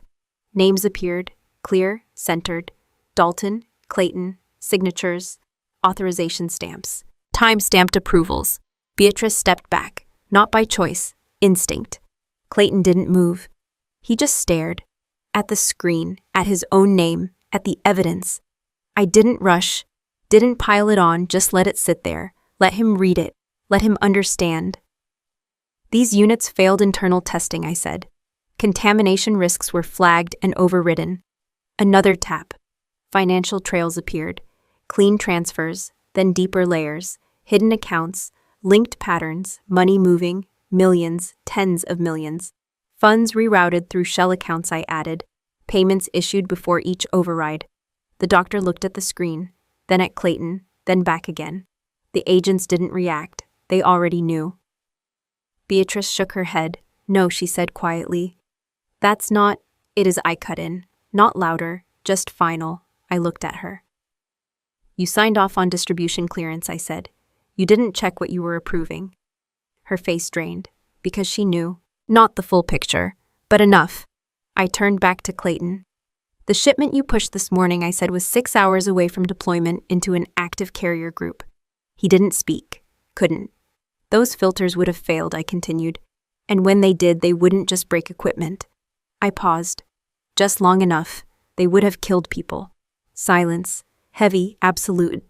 Names appeared, clear, centered. Dalton, Clayton, signatures, authorization stamps, time-stamped approvals. Beatrice stepped back, not by choice, instinct. Clayton didn't move. He just stared. At the screen, at his own name, at the evidence. I didn't rush, didn't pile it on, just let it sit there. Let him read it. Let him understand. "These units failed internal testing," I said. "Contamination risks were flagged and overridden." Another tap. Financial trails appeared. Clean transfers, then deeper layers, hidden accounts, linked patterns, money moving, millions, tens of millions. Funds rerouted through shell accounts I added, payments issued before each override. The doctor looked at the screen, then at Clayton, then back again. The agents didn't react. They already knew. Beatrice shook her head. "No," she said quietly. "That's not..." "It is," I cut in. Not louder, just final. I looked at her. "You signed off on distribution clearance," I said. "You didn't check what you were approving." Her face drained, because she knew. Not the full picture, but enough. I turned back to Clayton. "The shipment you pushed this morning," I said, "was 6 hours away from deployment into an active carrier group." He didn't speak. Couldn't. "Those filters would have failed," I continued. "And when they did, they wouldn't just break equipment." I paused. Just long enough. They would have killed people. Silence. Heavy, absolute.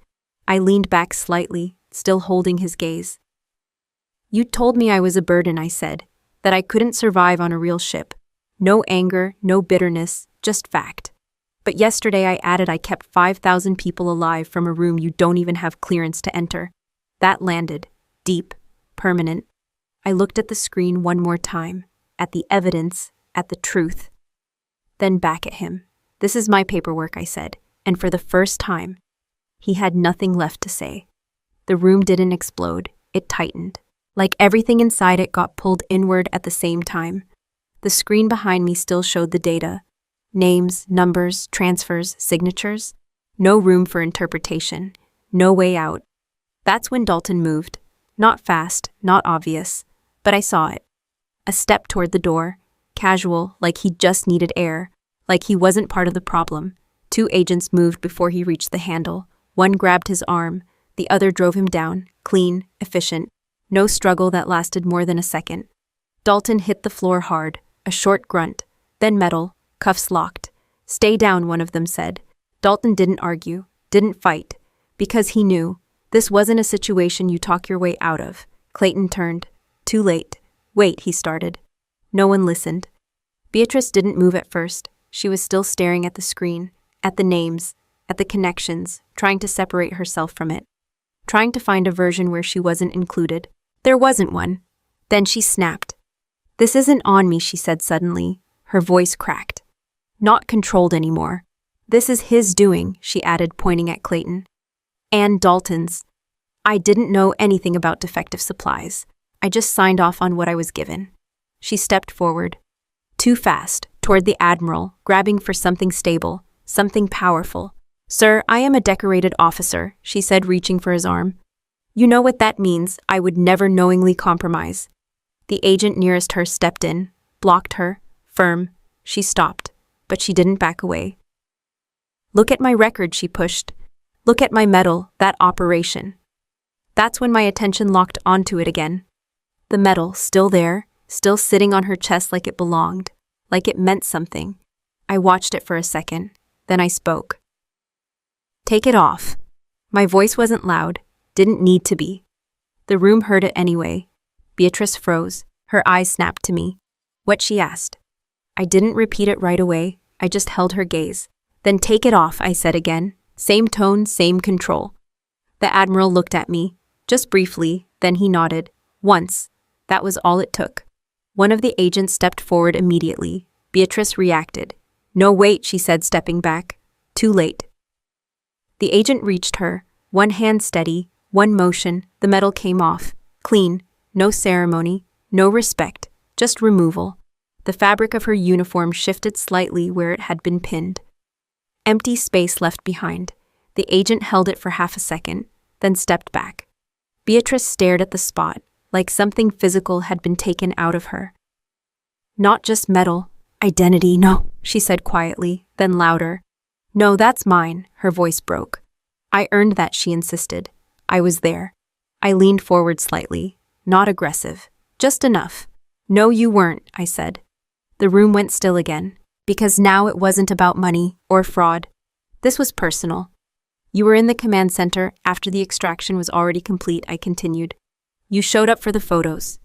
I leaned back slightly, still holding his gaze. "You told me I was a burden," I said, "that I couldn't survive on a real ship. No anger, no bitterness, just fact. But yesterday I added I kept 5,000 people alive from a room you don't even have clearance to enter. That landed. Deep. Permanent." I looked at the screen one more time, at the evidence, at the truth. Then back at him. "This is my paperwork," I said, and for the first time, he had nothing left to say. The room didn't explode, it tightened. Like everything inside it got pulled inward at the same time. The screen behind me still showed the data. Names, numbers, transfers, signatures. No room for interpretation. No way out. That's when Dalton moved. Not fast, not obvious, but I saw it. A step toward the door, casual, like he just needed air, like he wasn't part of the problem. 2 agents moved before he reached the handle. One grabbed his arm, the other drove him down, clean, efficient. No struggle that lasted more than a second. Dalton hit the floor hard, a short grunt, then metal, cuffs locked. "Stay down," one of them said. Dalton didn't argue, didn't fight, because he knew this wasn't a situation you talk your way out of. Clayton turned. Too late. "Wait," he started. No one listened. Beatrice didn't move at first. She was still staring at the screen, at the names, at the connections, trying to separate herself from it. Trying to find a version where she wasn't included. There wasn't one. Then she snapped. "This isn't on me," she said suddenly. Her voice cracked. "Not controlled anymore. This is his doing," she added, pointing at Clayton. "And Dalton's. I didn't know anything about defective supplies. I just signed off on what I was given." She stepped forward. Too fast, toward the Admiral, grabbing for something stable, something powerful. "Sir, I am a decorated officer," she said, reaching for his arm. "You know what that means. I would never knowingly compromise." The agent nearest her stepped in, blocked her, firm. She stopped, but she didn't back away. "Look at my record," she pushed. "Look at my medal, that operation." That's when my attention locked onto it again. The medal, still there, still sitting on her chest like it belonged, like it meant something. I watched it for a second, then I spoke. "Take it off." My voice wasn't loud, didn't need to be. The room heard it anyway. Beatrice froze, her eyes snapped to me. What she asked. I didn't repeat it right away, I just held her gaze. "Then take it off," I said again. Same tone, same control. The Admiral looked at me, just briefly, then he nodded. Once. That was all it took. One of the agents stepped forward immediately. Beatrice reacted. "No, wait," she said, stepping back. Too late. The agent reached her, one hand steady, one motion, the medal came off. Clean, no ceremony, no respect, just removal. The fabric of her uniform shifted slightly where it had been pinned. Empty space left behind. The agent held it for half a second, then stepped back. Beatrice stared at the spot, like something physical had been taken out of her. "Not just medal, identity, no," she said quietly, then louder. "No, that's mine," her voice broke. "I earned that," she insisted. "I was there." I leaned forward slightly, not aggressive, just enough. "No, you weren't," I said. The room went still again, because now it wasn't about money or fraud. This was personal. "You were in the command center after the extraction was already complete," I continued. "You showed up for the photos."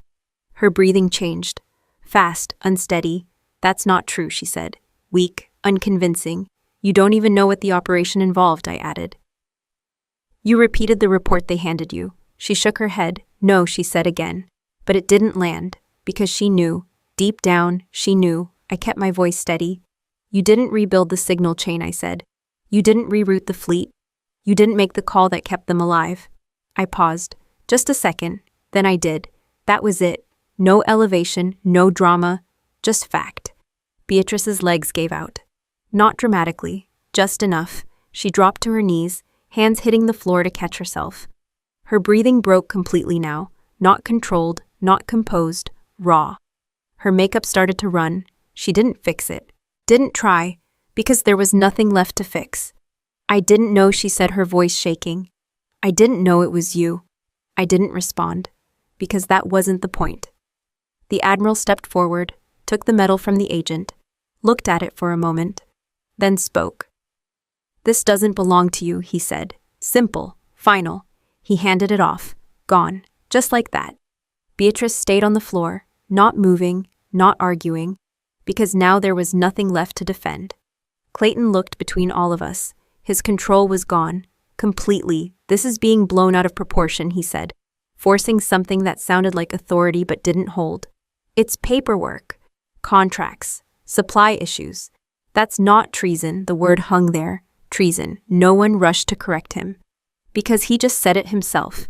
Her breathing changed. Fast, unsteady. "That's not true," she said. "Weak, unconvincing. You don't even know what the operation involved," I added. "You repeated the report they handed you." She shook her head. "No," she said again. But it didn't land, because she knew. Deep down, she knew. I kept my voice steady. "You didn't rebuild the signal chain," I said. "You didn't reroute the fleet. You didn't make the call that kept them alive." I paused. Just a second. Then I did. That was it. No elevation, no drama, just fact. Beatrice's legs gave out. Not dramatically, just enough. She dropped to her knees, hands hitting the floor to catch herself. Her breathing broke completely now, not controlled, not composed, raw. Her makeup started to run. She didn't fix it. Didn't try, because there was nothing left to fix. "I didn't know," she said, her voice shaking. "I didn't know it was you." I didn't respond, because that wasn't the point. The Admiral stepped forward, took the medal from the agent, looked at it for a moment, then spoke. "This doesn't belong to you," he said. Simple, final. He handed it off. Gone. Just like that. Beatrice stayed on the floor, not moving, not arguing, because now there was nothing left to defend. Clayton looked between all of us. His control was gone. Completely. "This is being blown out of proportion," he said, forcing something that sounded like authority but didn't hold. "It's paperwork. Contracts. Supply issues. That's not treason." The word hung there. Treason. No one rushed to correct him. Because he just said it himself.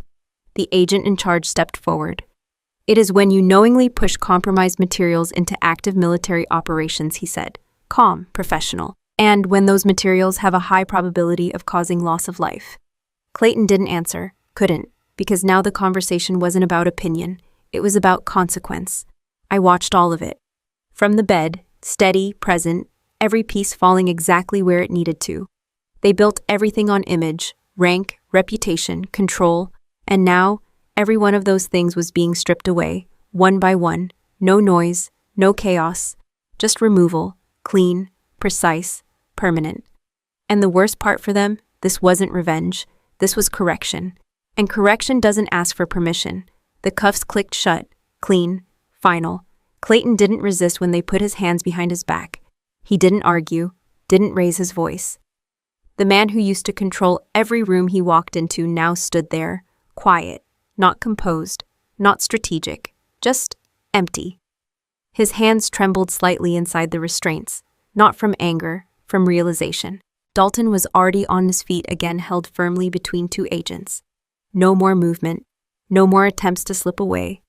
The agent in charge stepped forward. "It is when you knowingly push compromised materials into active military operations," he said. Calm, professional. "And when those materials have a high probability of causing loss of life." Clayton didn't answer, couldn't, because now the conversation wasn't about opinion. It was about consequence. I watched all of it. From the bed, steady, present, every piece falling exactly where it needed to. They built everything on image, rank, reputation, control, and now, every one of those things was being stripped away, one by one. No noise, no chaos, just removal, clean, precise, permanent. And the worst part for them, this wasn't revenge, this was correction. And correction doesn't ask for permission. The cuffs clicked shut, clean, final. Clayton didn't resist when they put his hands behind his back. He didn't argue, didn't raise his voice. The man who used to control every room he walked into now stood there, quiet, not composed, not strategic, just empty. His hands trembled slightly inside the restraints, not from anger, from realization. Dalton was already on his feet again, held firmly between two agents. No more movement, no more attempts to slip away,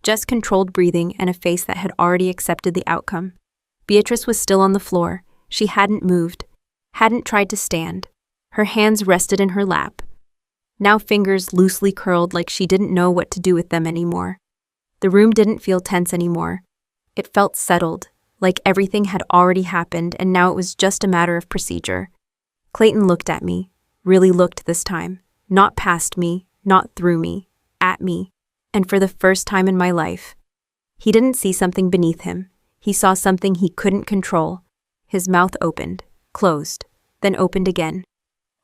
just controlled breathing and a face that had already accepted the outcome. Beatrice was still on the floor. She hadn't moved, hadn't tried to stand. Her hands rested in her lap, now fingers loosely curled like she didn't know what to do with them anymore. The room didn't feel tense anymore. It felt settled, like everything had already happened and now it was just a matter of procedure. Clayton looked at me, really looked this time, not past me, not through me, at me, and for the first time in my life. He didn't see something beneath him. He saw something he couldn't control. His mouth opened, closed, then opened again.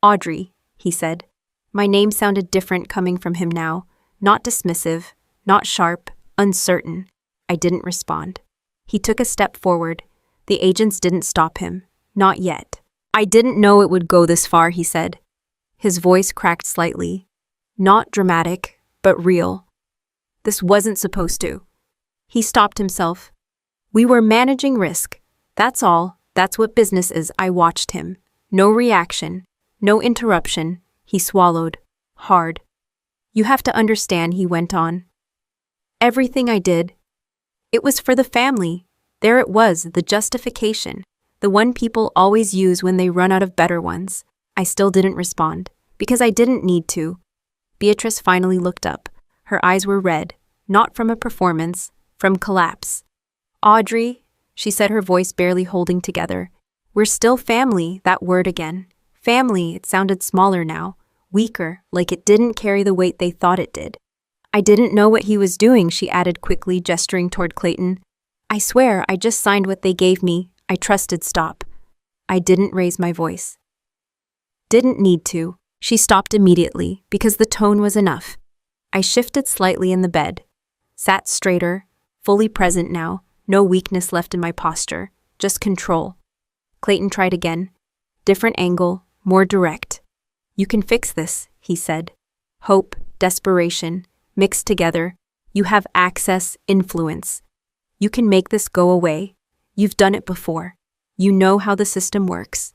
"Audrey," he said. My name sounded different coming from him now, not dismissive, not sharp, uncertain. I didn't respond. He took a step forward. The agents didn't stop him. Not yet. "I didn't know it would go this far," he said. His voice cracked slightly. Not dramatic, but real. "This wasn't supposed to." He stopped himself. "We were managing risk. That's all. That's what business is." I watched him. No reaction. No interruption. He swallowed. Hard. "You have to understand," he went on. "Everything I did, it was for the family." There it was, the justification. The one people always use when they run out of better ones. I still didn't respond. Because I didn't need to. Beatrice finally looked up. Her eyes were red. Not from a performance. From collapse. "Audrey," she said, her voice barely holding together. "We're still family," that word again. Family, it sounded smaller now. Weaker, like it didn't carry the weight they thought it did. "I didn't know what he was doing," she added quickly, gesturing toward Clayton. "I swear, I just signed what they gave me. I trusted." Stop. I didn't raise my voice. Didn't need to. She stopped immediately, because the tone was enough. I shifted slightly in the bed. Sat straighter, fully present now, no weakness left in my posture, just control. Clayton tried again. Different angle, more direct. "You can fix this," he said. "Hope, desperation, mixed together. You have access, influence. You can make this go away. You've done it before. You know how the system works."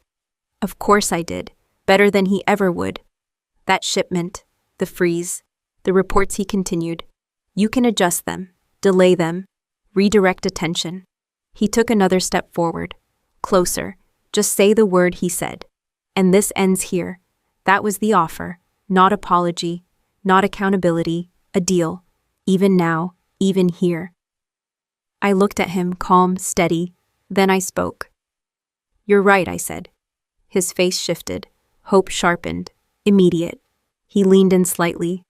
Of course I did. Better than he ever would. "That shipment, the freeze, the reports," he continued. "You can adjust them, delay them, redirect attention." He took another step forward. Closer. "Just say the word," he said. "And this ends here." That was the offer. Not apology, not accountability, a deal. Even now, even here. I looked at him, calm, steady. Then I spoke. "You're right," I said. His face shifted. Hope sharpened. Immediate. He leaned in slightly.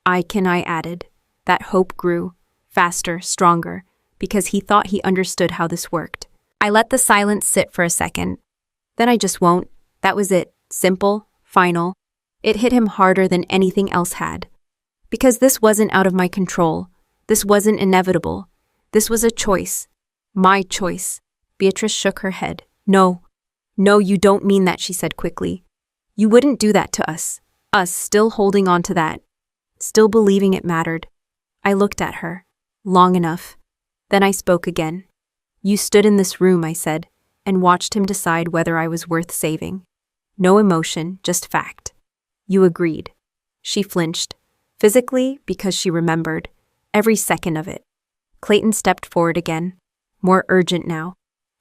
I added. That hope grew. Faster, stronger. Because he thought he understood how this worked. I let the silence sit for a second. "Then I just won't." That was it. Simple. Final. It hit him harder than anything else had. Because this wasn't out of my control. This wasn't inevitable. This was a choice. My choice. Beatrice shook her head. "No. No, you don't mean that," she said quickly. "You wouldn't do that to us. Us still holding on to that. Still believing it mattered." I looked at her. Long enough. Then I spoke again. "You stood in this room," I said, and watched him decide whether I was worth saving. No emotion, just fact. "You agreed." She flinched. Physically, because she remembered. Every second of it. Clayton stepped forward again. More urgent now.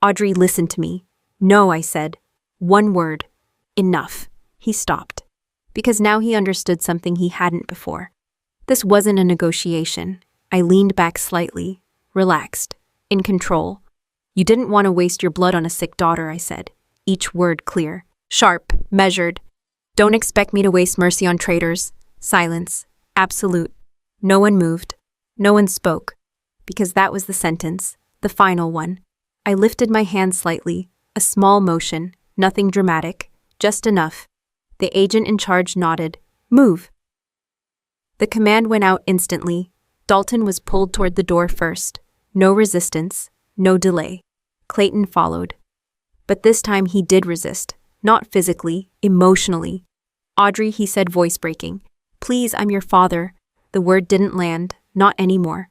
"Audrey, listen to me." "No," I said. "One word. Enough." He stopped. Because now he understood something he hadn't before. This wasn't a negotiation. I leaned back slightly. Relaxed. In control. "You didn't want to waste your blood on a sick daughter," I said. Each word clear. Sharp. Measured. "Don't expect me to waste mercy on traitors." Silence. Absolute. No one moved. No one spoke. Because that was the sentence. The final one. I lifted my hand slightly. A small motion. Nothing dramatic. Just enough. The agent in charge nodded. "Move." The command went out instantly. Dalton was pulled toward the door first. No resistance. No delay. Clayton followed. But this time he did resist. Not physically, emotionally. "Audrey," he said, voice breaking. "Please, I'm your father." The word didn't land. Not anymore.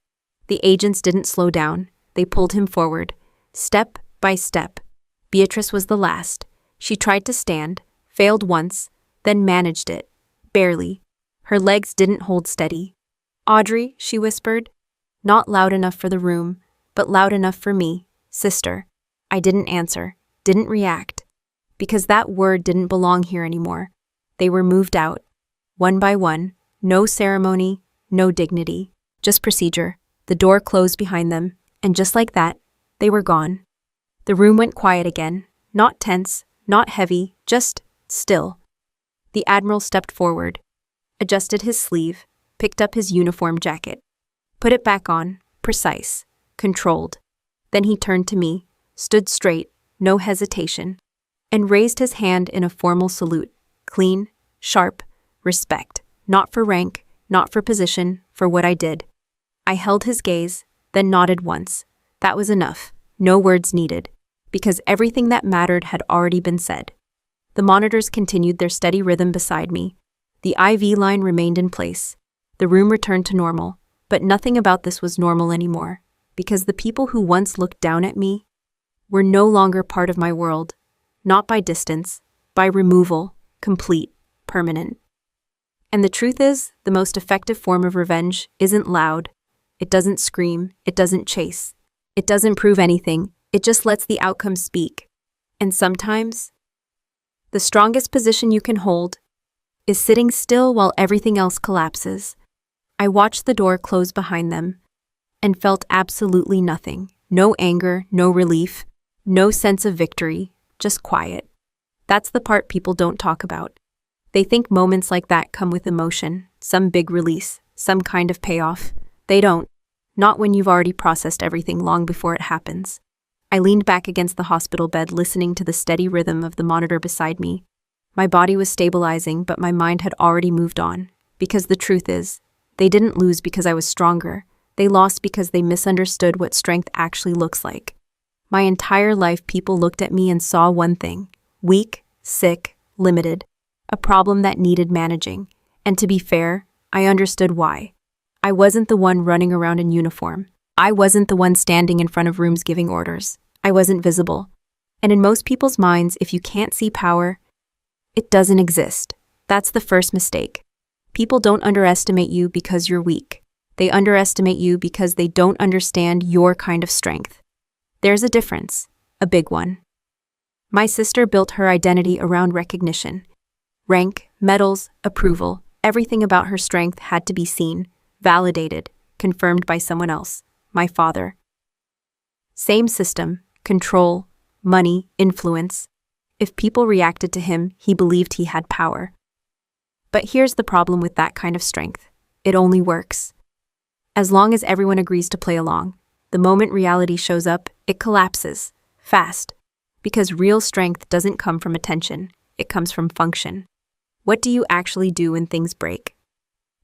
The agents didn't slow down. They pulled him forward. Step by step. Beatrice was the last. She tried to stand. Failed once. Then managed it. Barely. Her legs didn't hold steady. "Audrey," she whispered. Not loud enough for the room, but loud enough for me. "Sister." I didn't answer. Didn't react. Because that word didn't belong here anymore. They were moved out. One by one. No ceremony. No dignity. Just procedure. The door closed behind them. And just like that, they were gone. The room went quiet again. Not tense. Not heavy. Just still. The Admiral stepped forward. adjusted his sleeve, picked up his uniform jacket, put it back on, precise, controlled. Then he turned to me, stood straight, no hesitation, and raised his hand in a formal salute, clean, sharp, respect, not for rank, not for position, for what I did. I held his gaze, then nodded once. That was enough, no words needed, because everything that mattered had already been said. The monitors continued their steady rhythm beside me. The IV line remained in place. The room returned to normal, but nothing about this was normal anymore, because the people who once looked down at me were no longer part of my world, not by distance, by removal, complete, permanent. And the truth is, the most effective form of revenge isn't loud. It doesn't scream, it doesn't chase, it doesn't prove anything, it just lets the outcome speak. And sometimes, the strongest position you can hold is sitting still while everything else collapses. I watched the door close behind them and felt absolutely nothing. No anger, no relief, no sense of victory, just quiet. That's the part people don't talk about. They think moments like that come with emotion, some big release, some kind of payoff. They don't. Not when you've already processed everything long before it happens. I leaned back against the hospital bed, listening to the steady rhythm of the monitor beside me. My body was stabilizing, but my mind had already moved on. Because the truth is, they didn't lose because I was stronger. They lost because they misunderstood what strength actually looks like. My entire life, people looked at me and saw one thing: weak, sick, limited. A problem that needed managing. And to be fair, I understood why. I wasn't the one running around in uniform. I wasn't the one standing in front of rooms giving orders. I wasn't visible. And in most people's minds, if you can't see power, it doesn't exist. That's the first mistake. People don't underestimate you because you're weak. They underestimate you because they don't understand your kind of strength. There's a difference, a big one. My sister built her identity around recognition. Rank, medals, approval, everything about her strength had to be seen, validated, confirmed by someone else, my father. Same system, control, money, influence. If people reacted to him, he believed he had power. But here's the problem with that kind of strength. It only works as long as everyone agrees to play along. The moment reality shows up, it collapses, fast, because real strength doesn't come from attention, it comes from function. What do you actually do when things break?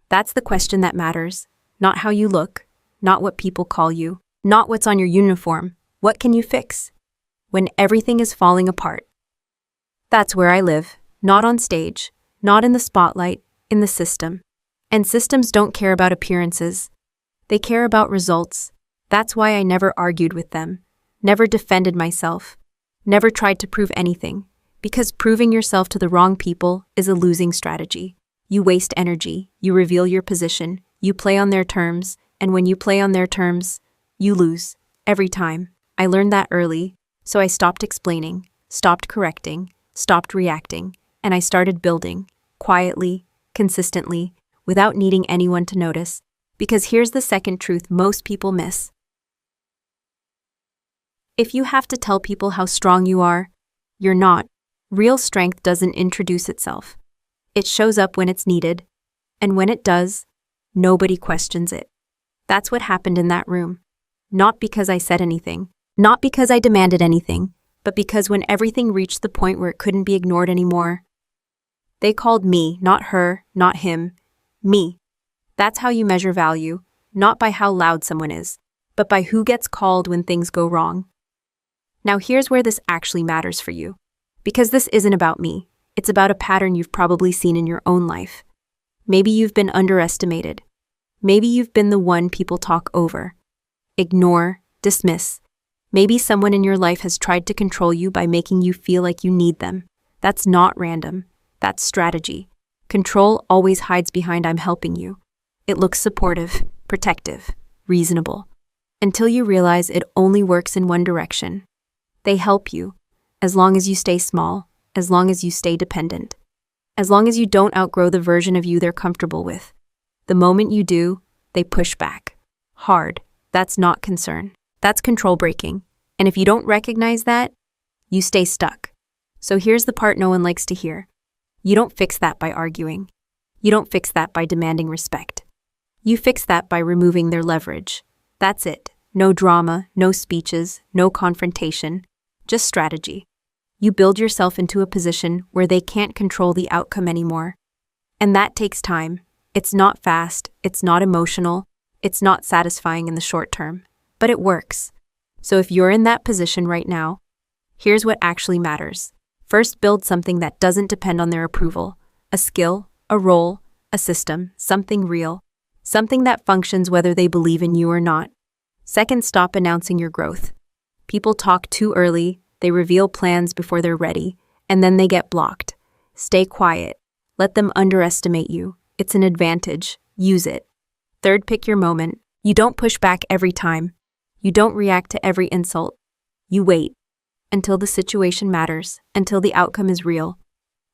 That's the question that matters, not how you look, not what people call you, not what's on your uniform. What can you fix when everything is falling apart? That's where I live, not on stage, not in the spotlight, in the system. And systems don't care about appearances. They care about results. That's why I never argued with them, never defended myself, never tried to prove anything, because proving yourself to the wrong people is a losing strategy. You waste energy, you reveal your position, you play on their terms, and when you play on their terms, you lose, every time. I learned that early, so I stopped explaining, stopped correcting, stopped reacting, and I started building, quietly, consistently, without needing anyone to notice. Because here's the second truth most people miss. If you have to tell people how strong you are, you're not. Real strength doesn't introduce itself. It shows up when it's needed, and when it does, nobody questions it. That's what happened in that room. Not because I said anything, not because I demanded anything, but because when everything reached the point where it couldn't be ignored anymore, they called me, not her, not him, me. That's how you measure value, not by how loud someone is, but by who gets called when things go wrong. Now here's where this actually matters for you. Because this isn't about me. It's about a pattern you've probably seen in your own life. Maybe you've been underestimated. Maybe you've been the one people talk over, ignore, dismiss. Maybe someone in your life has tried to control you by making you feel like you need them. That's not random. That's strategy. Control always hides behind "I'm helping you." It looks supportive, protective, reasonable, until you realize it only works in one direction. They help you, as long as you stay small, as long as you stay dependent, as long as you don't outgrow the version of you they're comfortable with. The moment you do, they push back. Hard. That's not concern. That's control breaking. And if you don't recognize that, you stay stuck. So here's the part no one likes to hear. You don't fix that by arguing. You don't fix that by demanding respect. You fix that by removing their leverage. That's it. No drama, no speeches, no confrontation, just strategy. You build yourself into a position where they can't control the outcome anymore. And that takes time. It's not fast, it's not emotional, it's not satisfying in the short term, but it works. So if you're in that position right now, here's what actually matters. First, build something that doesn't depend on their approval. A skill, a role, a system, something real. Something that functions whether they believe in you or not. Second, stop announcing your growth. People talk too early, they reveal plans before they're ready, and then they get blocked. Stay quiet. Let them underestimate you. It's an advantage. Use it. Third, pick your moment. You don't push back every time. You don't react to every insult. You wait until the situation matters, until the outcome is real.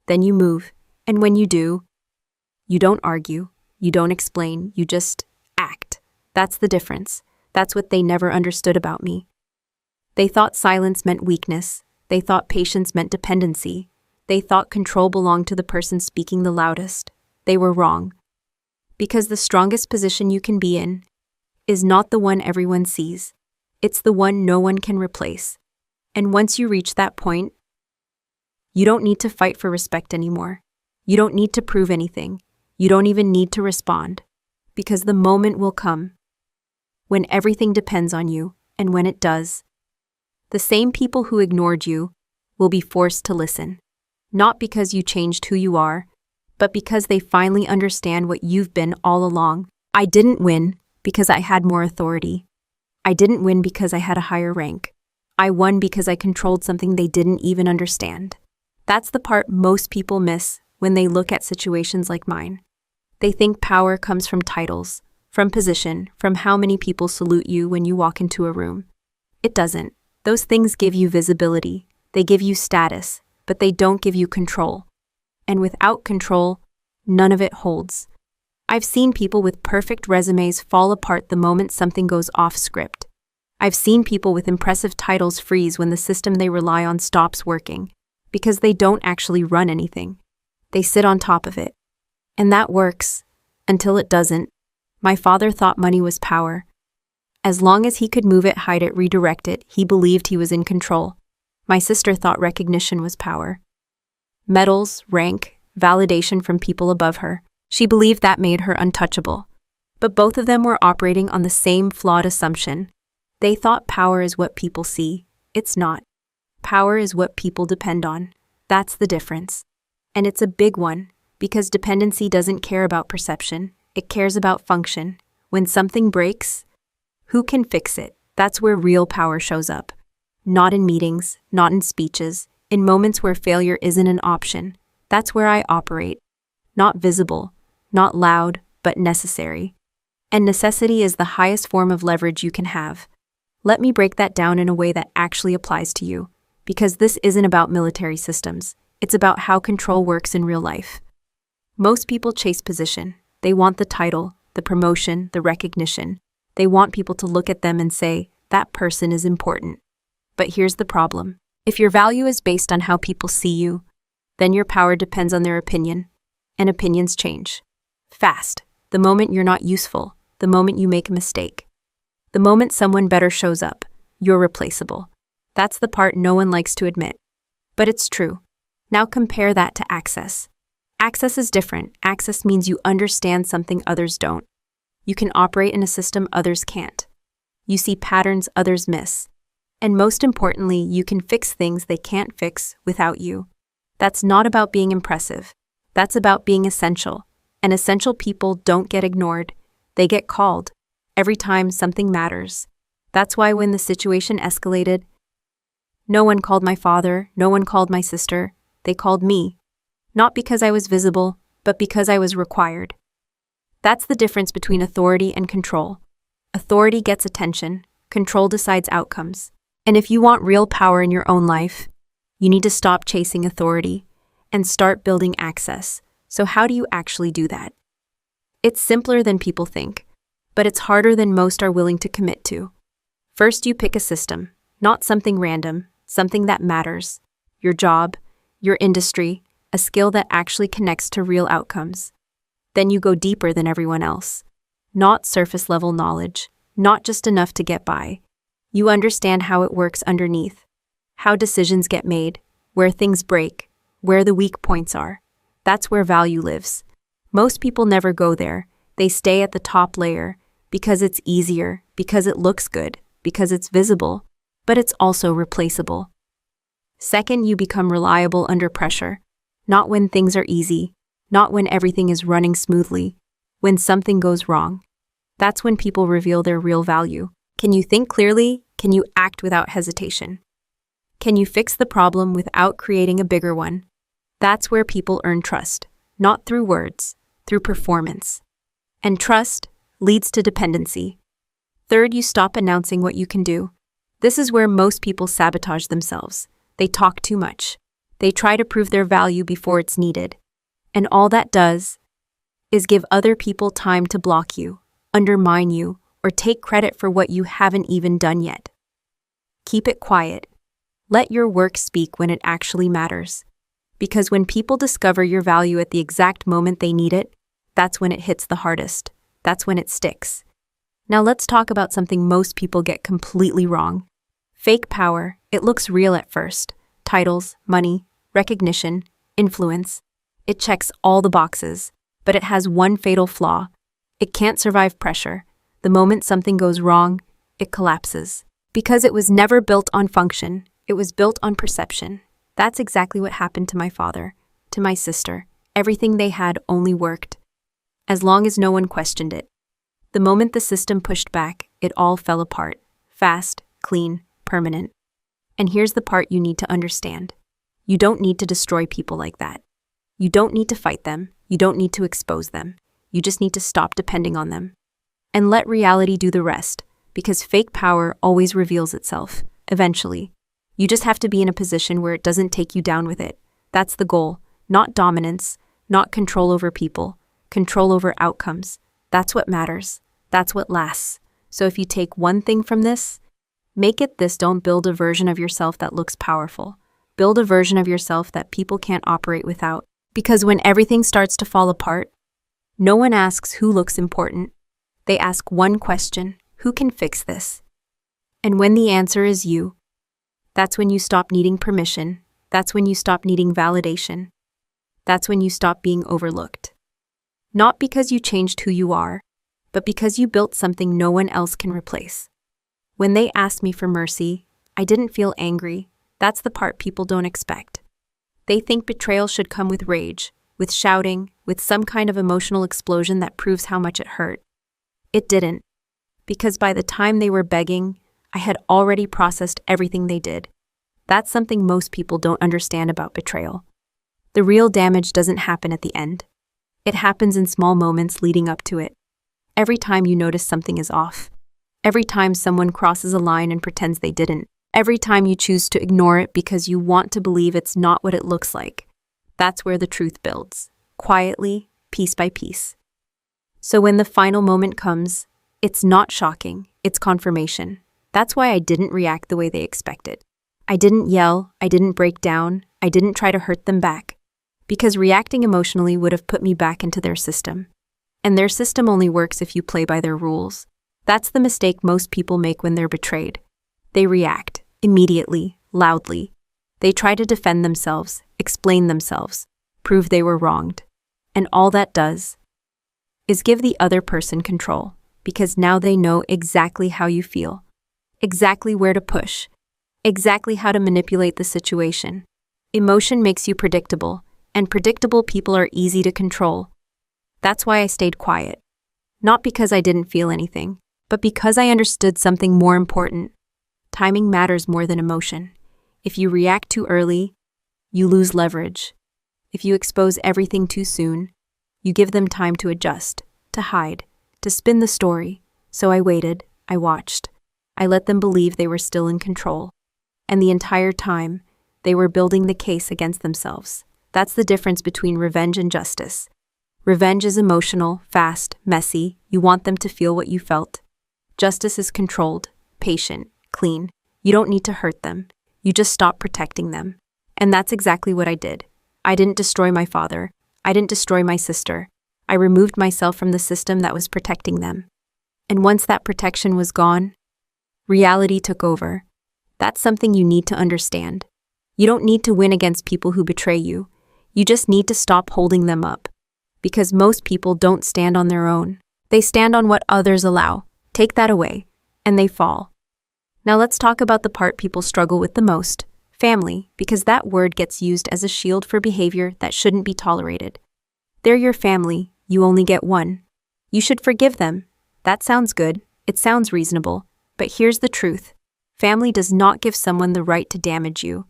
Then you move, and when you do, you don't argue, you don't explain, you just act. That's the difference. That's what they never understood about me. They thought silence meant weakness. They thought patience meant dependency. They thought control belonged to the person speaking the loudest. They were wrong. Because the strongest position you can be in is not the one everyone sees. It's the one no one can replace. And once you reach that point, you don't need to fight for respect anymore. You don't need to prove anything. You don't even need to respond. Because the moment will come when everything depends on you, and when it does, the same people who ignored you will be forced to listen. Not because you changed who you are, but because they finally understand what you've been all along. I didn't win because I had more authority. I didn't win because I had a higher rank. I won because I controlled something they didn't even understand. That's the part most people miss when they look at situations like mine. They think power comes from titles, from position, from how many people salute you when you walk into a room. It doesn't. Those things give you visibility, they give you status, but they don't give you control. And without control, none of it holds. I've seen people with perfect resumes fall apart the moment something goes off script. I've seen people with impressive titles freeze when the system they rely on stops working, because they don't actually run anything. They sit on top of it. And that works, until it doesn't. My father thought money was power. As long as he could move it, hide it, redirect it, he believed he was in control. My sister thought recognition was power. Medals, rank, validation from people above her. She believed that made her untouchable. But both of them were operating on the same flawed assumption. They thought power is what people see. It's not. Power is what people depend on. That's the difference. And it's a big one, because dependency doesn't care about perception. It cares about function. When something breaks, who can fix it? That's where real power shows up. Not in meetings, not in speeches, in moments where failure isn't an option. That's where I operate. Not visible, not loud, but necessary. And necessity is the highest form of leverage you can have. Let me break that down in a way that actually applies to you, because this isn't about military systems. It's about how control works in real life. Most people chase position. They want the title, the promotion, the recognition. They want people to look at them and say, that person is important. But here's the problem. If your value is based on how people see you, then your power depends on their opinion, and opinions change. Fast. The moment you're not useful, the moment you make a mistake. The moment someone better shows up, you're replaceable. That's the part no one likes to admit. But it's true. Now compare that to access. Access is different. Access means you understand something others don't. You can operate in a system others can't. You see patterns others miss. And most importantly, you can fix things they can't fix without you. That's not about being impressive. That's about being essential. And essential people don't get ignored. They get called every time something matters. That's why when the situation escalated, no one called my father, no one called my sister. They called me. Not because I was visible, but because I was required. That's the difference between authority and control. Authority gets attention. Control decides outcomes. And if you want real power in your own life, you need to stop chasing authority and start building access. So how do you actually do that? It's simpler than people think, but it's harder than most are willing to commit to. First, you pick a system, not something random, something that matters. Your job, your industry, a skill that actually connects to real outcomes. Then you go deeper than everyone else. Not surface level knowledge, not just enough to get by. You understand how it works underneath, how decisions get made, where things break, where the weak points are. That's where value lives. Most people never go there. They stay at the top layer because it's easier, because it looks good, because it's visible, but it's also replaceable. Second, you become reliable under pressure. Not when things are easy, not when everything is running smoothly, when something goes wrong. That's when people reveal their real value. Can you think clearly? Can you act without hesitation? Can you fix the problem without creating a bigger one? That's where people earn trust, not through words, through performance. And trust leads to dependency. Third, you stop announcing what you can do. This is where most people sabotage themselves. They talk too much. They try to prove their value before it's needed. And all that does is give other people time to block you, undermine you, or take credit for what you haven't even done yet. Keep it quiet. Let your work speak when it actually matters. Because when people discover your value at the exact moment they need it, that's when it hits the hardest. That's when it sticks. Now let's talk about something most people get completely wrong. Fake power. It looks real at first. Titles, money, recognition, influence. It checks all the boxes, but it has one fatal flaw. It can't survive pressure. The moment something goes wrong, it collapses. Because it was never built on function, it was built on perception. That's exactly what happened to my father, to my sister. Everything they had only worked, as long as no one questioned it. The moment the system pushed back, it all fell apart. Fast, clean, permanent. And here's the part you need to understand. You don't need to destroy people like that. You don't need to fight them. You don't need to expose them. You just need to stop depending on them. And let reality do the rest, because fake power always reveals itself, eventually. You just have to be in a position where it doesn't take you down with it. That's the goal. Not dominance, not control over people, control over outcomes. That's what matters. That's what lasts. So if you take one thing from this, make it this: don't build a version of yourself that looks powerful. Build a version of yourself that people can't operate without. Because when everything starts to fall apart, no one asks who looks important. They ask one question: who can fix this? And when the answer is you, that's when you stop needing permission. That's when you stop needing validation. That's when you stop being overlooked. Not because you changed who you are, but because you built something no one else can replace. When they asked me for mercy, I didn't feel angry. That's the part people don't expect. They think betrayal should come with rage, with shouting, with some kind of emotional explosion that proves how much it hurt. It didn't. Because by the time they were begging, I had already processed everything they did. That's something most people don't understand about betrayal. The real damage doesn't happen at the end. It happens in small moments leading up to it. Every time you notice something is off. Every time someone crosses a line and pretends they didn't. Every time you choose to ignore it because you want to believe it's not what it looks like. That's where the truth builds, quietly, piece by piece. So when the final moment comes, it's not shocking, it's confirmation. That's why I didn't react the way they expected. I didn't yell, I didn't break down, I didn't try to hurt them back. Because reacting emotionally would have put me back into their system. And their system only works if you play by their rules. That's the mistake most people make when they're betrayed. They react, immediately, loudly. They try to defend themselves, explain themselves, prove they were wronged. And all that does is give the other person control, because now they know exactly how you feel, exactly where to push, exactly how to manipulate the situation. Emotion makes you predictable, and predictable people are easy to control. That's why I stayed quiet. Not because I didn't feel anything, but because I understood something more important. Timing matters more than emotion. If you react too early, you lose leverage. If you expose everything too soon, you give them time to adjust, to hide, to spin the story. So I waited, I watched. I let them believe they were still in control. And the entire time, they were building the case against themselves. That's the difference between revenge and justice. Revenge is emotional, fast, messy. You want them to feel what you felt. Justice is controlled, patient, clean. You don't need to hurt them. You just stop protecting them. And that's exactly what I did. I didn't destroy my father. I didn't destroy my sister. I removed myself from the system that was protecting them. And once that protection was gone, reality took over. That's something you need to understand. You don't need to win against people who betray you. You just need to stop holding them up. Because most people don't stand on their own. They stand on what others allow. Take that away, and they fall. Now let's talk about the part people struggle with the most, family, because that word gets used as a shield for behavior that shouldn't be tolerated. They're your family, you only get one. You should forgive them. That sounds good, it sounds reasonable, but here's the truth. Family does not give someone the right to damage you.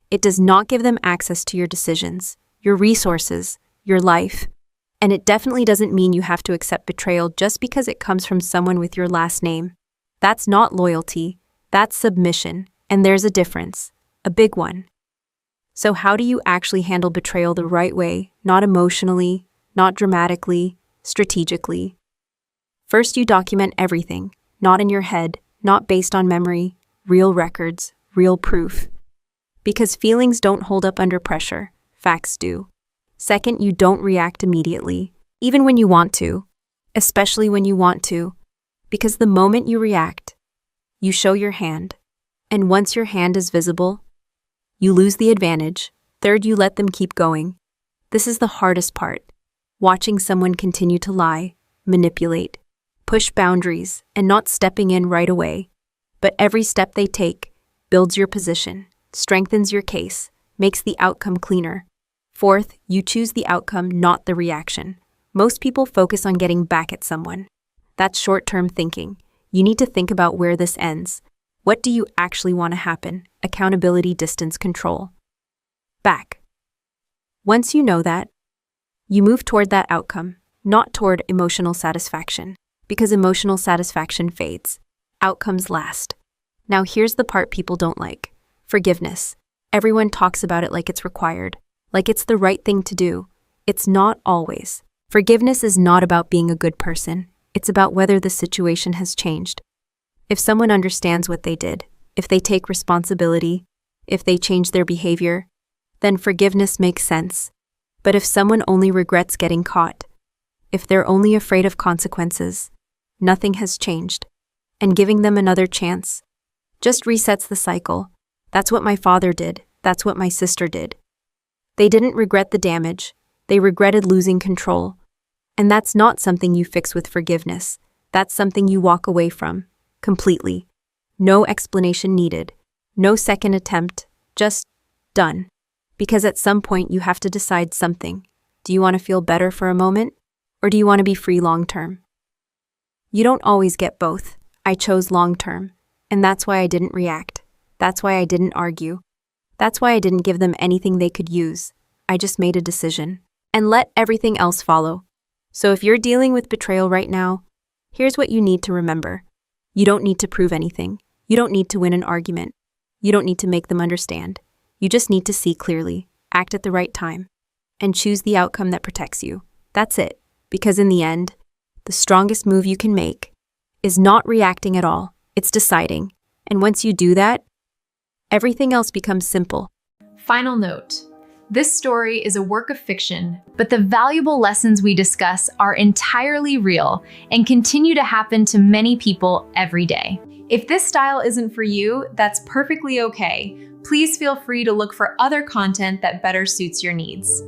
It does not give them access to your decisions, your resources, your life. And it definitely doesn't mean you have to accept betrayal just because it comes from someone with your last name. That's not loyalty, that's submission, and there's a difference, a big one. So how do you actually handle betrayal the right way, not emotionally, not dramatically, strategically? First, you document everything, not in your head, not based on memory, real records, real proof. Because feelings don't hold up under pressure, facts do. Second, you don't react immediately, even when you want to, especially when you want to, because the moment you react, you show your hand, and once your hand is visible, you lose the advantage. Third, you let them keep going. This is the hardest part, watching someone continue to lie, manipulate, push boundaries, and not stepping in right away. But every step they take builds your position, strengthens your case, makes the outcome cleaner. Fourth, you choose the outcome, not the reaction. Most people focus on getting back at someone. That's short-term thinking. You need to think about where this ends. What do you actually want to happen? Accountability, distance, control. Back. Once you know that, you move toward that outcome, not toward emotional satisfaction, because emotional satisfaction fades. Outcomes last. Now here's the part people don't like. Forgiveness. Everyone talks about it like it's required, like it's the right thing to do. It's not always. Forgiveness is not about being a good person. It's about whether the situation has changed. If someone understands what they did, if they take responsibility, if they change their behavior, then forgiveness makes sense. But if someone only regrets getting caught, if they're only afraid of consequences, nothing has changed. And giving them another chance just resets the cycle. That's what my father did. That's what my sister did. They didn't regret the damage. They regretted losing control. And that's not something you fix with forgiveness. That's something you walk away from, completely. No explanation needed. No second attempt. Just done. Because at some point you have to decide something. Do you want to feel better for a moment? Or do you want to be free long-term? You don't always get both. I chose long-term. And that's why I didn't react. That's why I didn't argue. That's why I didn't give them anything they could use. I just made a decision. And let everything else follow. So if you're dealing with betrayal right now, here's what you need to remember. You don't need to prove anything. You don't need to win an argument. You don't need to make them understand. You just need to see clearly, act at the right time, and choose the outcome that protects you. That's it. Because in the end, the strongest move you can make is not reacting at all. It's deciding. And once you do that, everything else becomes simple. Final note. This story is a work of fiction, but the valuable lessons we discuss are entirely real and continue to happen to many people every day. If this style isn't for you, that's perfectly okay. Please feel free to look for other content that better suits your needs.